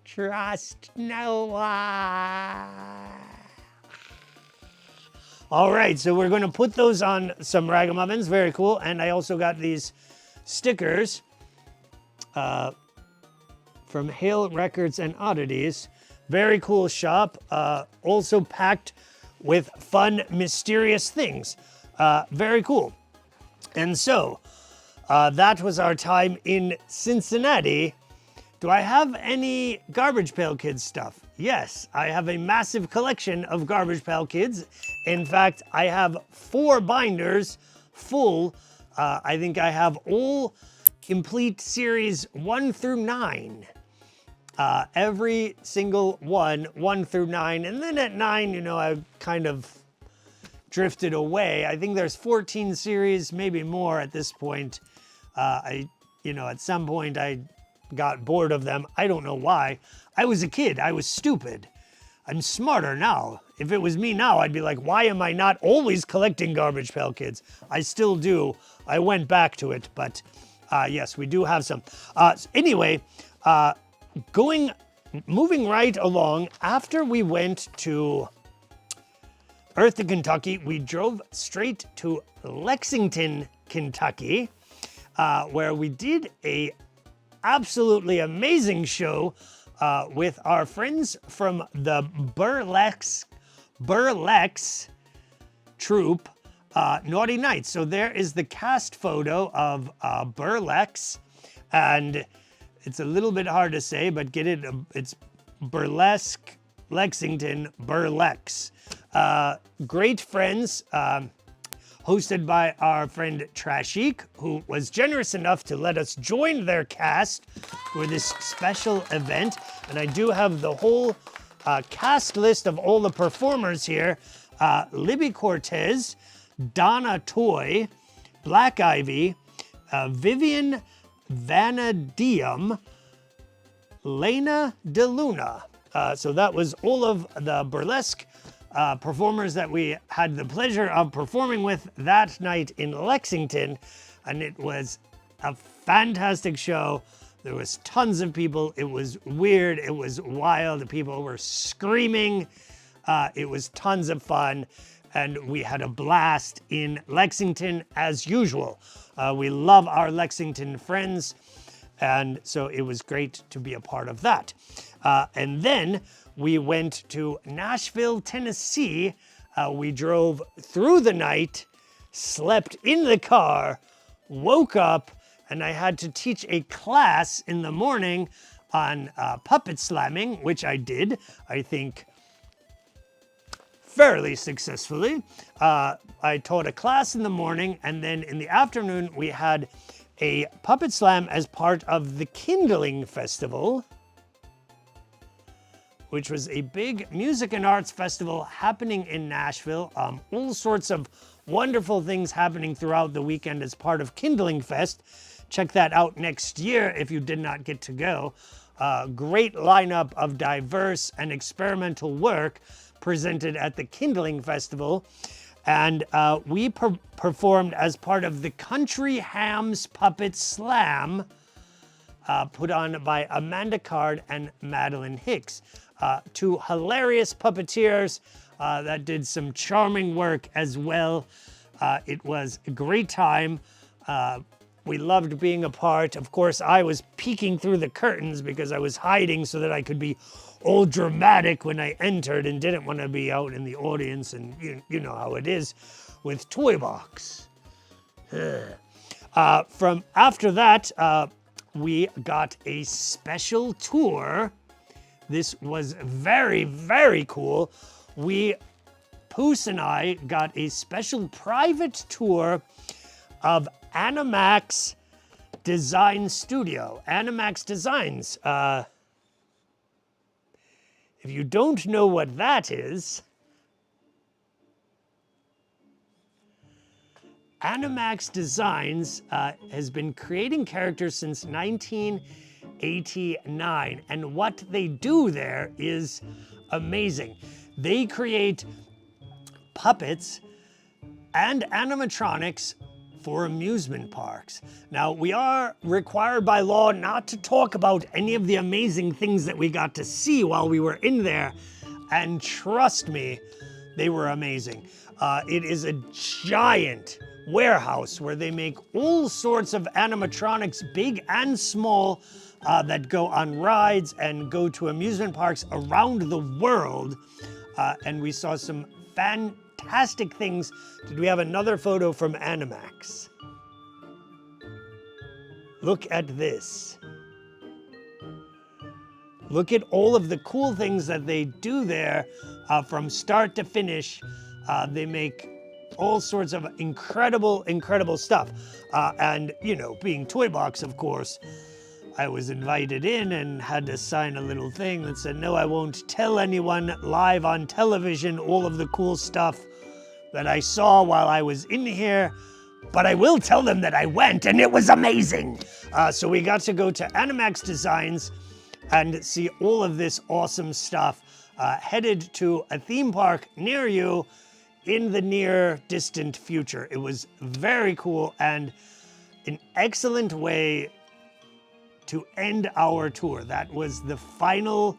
Trust no one. All right, so we're going to put those on some ragamuffins. Very cool. And I also got these stickers from Hale Records and Oddities. Very cool shop. Also packed with fun, mysterious things. Very cool. And so, that was our time in Cincinnati. Do I have any Garbage Pail Kids stuff? Yes, I have a massive collection of Garbage Pail Kids. In fact, I have 4 binders full. I think I have all complete series 1 through 9. Every single one, 1 through 9. And then at 9, you know, I kind of drifted away. I think there's 14 series, maybe more at this point. At some point I got bored of them. I don't know why. I was a kid. I was stupid. I'm smarter now. If it was me now, I'd be like, why am I not always collecting Garbage Pail Kids? I still do. I went back to it, but yes, we do have some. Anyway, moving right along, after we went to Earthton, Kentucky, we drove straight to Lexington, Kentucky, where we did a absolutely amazing show with our friends from the Burlesque troupe, Naughty Nights. So there is the cast photo of Burlesque, and it's a little bit hard to say, but get it, it's Burlesque, Lexington, Burlesque. Great friends, hosted by our friend Trashik, who was generous enough to let us join their cast for this special event. And I do have the whole cast list of all the performers here. Libby Cortez, Donna Toy, Black Ivy, Vivian Vanadium, Lena DeLuna. So that was all of the burlesque performers that we had the pleasure of performing with that night in Lexington, and it was a fantastic show. There was tons of people. It was weird. It was wild. The people were screaming. It was tons of fun, and we had a blast in Lexington as usual. We love our Lexington friends, and so it was great to be a part of that. And then we went to Nashville, Tennessee. We drove through the night, slept in the car, woke up, and I had to teach a class in the morning on puppet slamming, which I did, I think, fairly successfully. I taught a class in the morning, and then in the afternoon, we had a puppet slam as part of the Kindling Festival, which was a big music and arts festival happening in Nashville. All sorts of wonderful things happening throughout the weekend as part of Kindling Fest. Check that out next year if you did not get to go. Great lineup of diverse and experimental work presented at the Kindling Festival. And we performed as part of the Country Hams Puppet Slam, put on by Amanda Card and Madeline Hicks. two hilarious puppeteers that did some charming work as well. It was a great time. We loved being a part. Of course, I was peeking through the curtains because I was hiding so that I could be all dramatic when I entered and didn't want to be out in the audience, and you know how it is with Toybox. From after that, we got a special tour. This was very, very cool. Poose and I got a special private tour of Animax Design Studio. Animax Designs. If you don't know what that is, Animax Designs has been creating characters since 1989, and what they do there is amazing. They create puppets and animatronics for amusement parks. Now, we are required by law not to talk about any of the amazing things that we got to see while we were in there, and trust me, they were amazing. It is a giant warehouse where they make all sorts of animatronics, big and small, that go on rides and go to amusement parks around the world. And we saw some fantastic things. Did we have another photo from Animax? Look at this. Look at all of the cool things that they do there from start to finish. They make all sorts of incredible, incredible stuff. And, you know, being Toybox, of course, I was invited in and had to sign a little thing that said, no, I won't tell anyone live on television all of the cool stuff that I saw while I was in here, but I will tell them that I went and it was amazing. So we got to go to Animax Designs and see all of this awesome stuff, headed to a theme park near you in the near distant future. It was very cool and an excellent way to end our tour. That was the final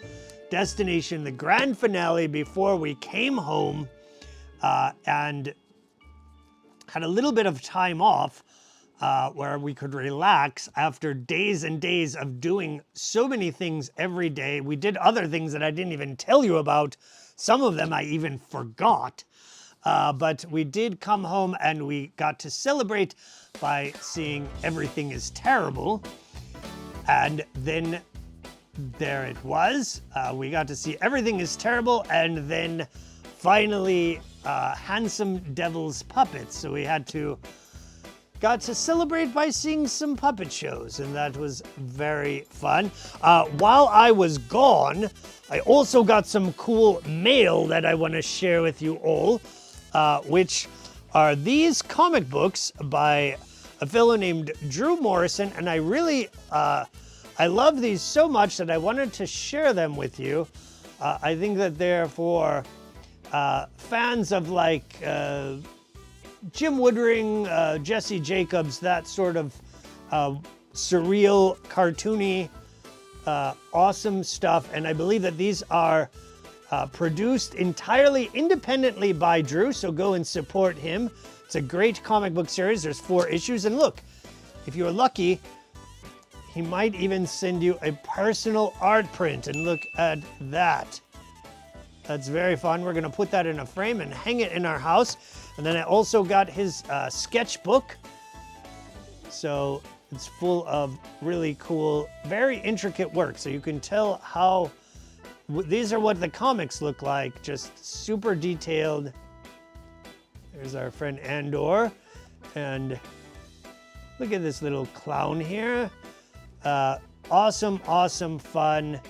destination, the grand finale before we came home and had a little bit of time off where we could relax after days and days of doing so many things every day. We did other things that I didn't even tell you about. Some of them I even forgot. But we did come home and we got to celebrate by seeing Everything is Terrible. And then there it was. We got to see Everything is Terrible and then finally Handsome Devil's Puppets. So we got to celebrate by seeing some puppet shows, and that was very fun. While I was gone, I also got some cool mail that I want to share with you all, which are these comic books by a fellow named Drew Morrison, and I really, I love these so much that I wanted to share them with you. I think that they're for fans of like Jim Woodring, Jesse Jacobs, that sort of surreal, cartoony, awesome stuff. And I believe that these are produced entirely independently by Drew, so go and support him. It's a great comic book series. There's 4 issues, and look, if you're lucky, he might even send you a personal art print, and look at that. That's very fun. We're gonna put that in a frame and hang it in our house. And then I also got his sketchbook. So it's full of really cool, very intricate work. So you can tell how, these are what the comics look like, just super detailed. There's our friend Andor. And look at this little clown here. Awesome, awesome fun.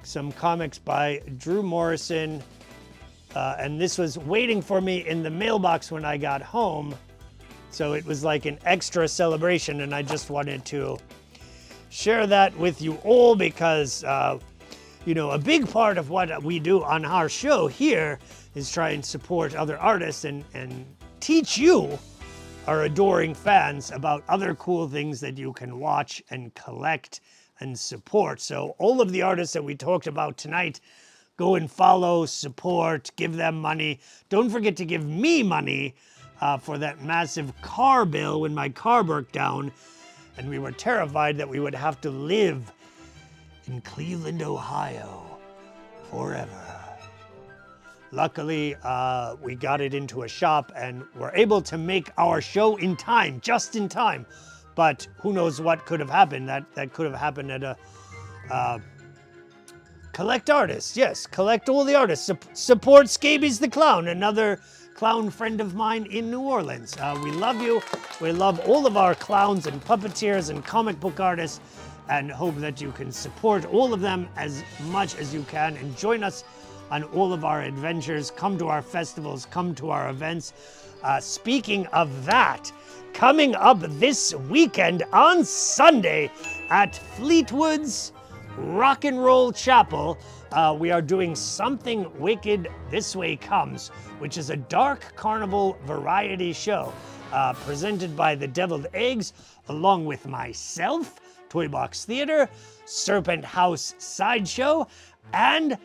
Some comics by Drew Morrison. And this was waiting for me in the mailbox when I got home. So it was like an extra celebration, and I just wanted to share that with you all because, you know, a big part of what we do on our show here is try and support other artists and teach you, our adoring fans, about other cool things that you can watch and collect and support. So all of the artists that we talked about tonight, go and follow, support, give them money. Don't forget to give me money for that massive car bill when my car broke down and we were terrified that we would have to live in Cleveland, Ohio forever. Luckily, we got it into a shop and were able to make our show in time, just in time. But who knows what could have happened. That could have happened at a collect artists. Yes, collect all the artists. Support Scabies the Clown, another clown friend of mine in New Orleans. We love you. We love all of our clowns and puppeteers and comic book artists, and hope that you can support all of them as much as you can and join us on all of our adventures. Come to our festivals, come to our events. Speaking of that, coming up this weekend on Sunday at Fleetwood's Rock and Roll Chapel, we are doing Something Wicked This Way Comes, which is a dark carnival variety show presented by the Deviled Eggs, along with myself, Toybox Theater, Serpent House Sideshow, and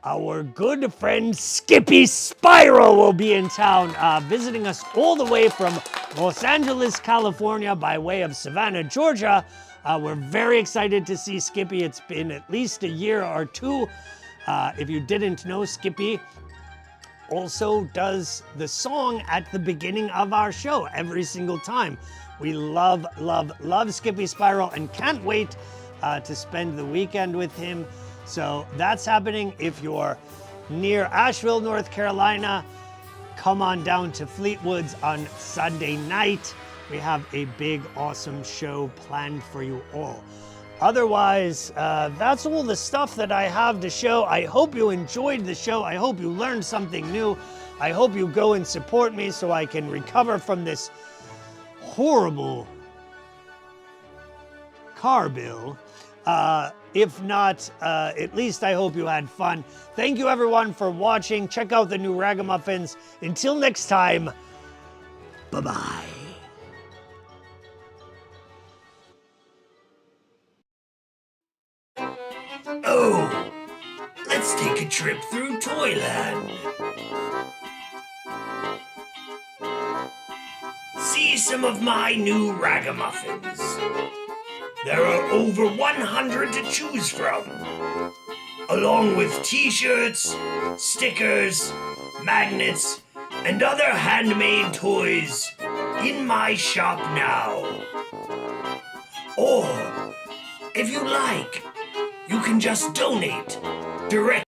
our good friend Skippy Spiral will be in town, visiting us all the way from Los Angeles, California, by way of Savannah, Georgia. We're very excited to see Skippy. It's been at least a year or two. If you didn't know, Skippy also does the song at the beginning of our show every single time. We love, love, love Skippy Spiral and can't wait to spend the weekend with him. So that's happening. If you're near Asheville, North Carolina, come on down to Fleetwood's on Sunday night. We have a big, awesome show planned for you all. Otherwise, that's all the stuff that I have to show. I hope you enjoyed the show. I hope you learned something new. I hope you go and support me so I can recover from this horrible car bill. If not, at least I hope you had fun. Thank you everyone for watching. Check out the new Ragamuffins. Until next time, bye-bye. Oh, let's take a trip through Toyland. See some of my new Ragamuffins. There are over 100 to choose from, along with t-shirts, stickers, magnets, and other handmade toys in my shop now. Or, if you like, you can just donate direct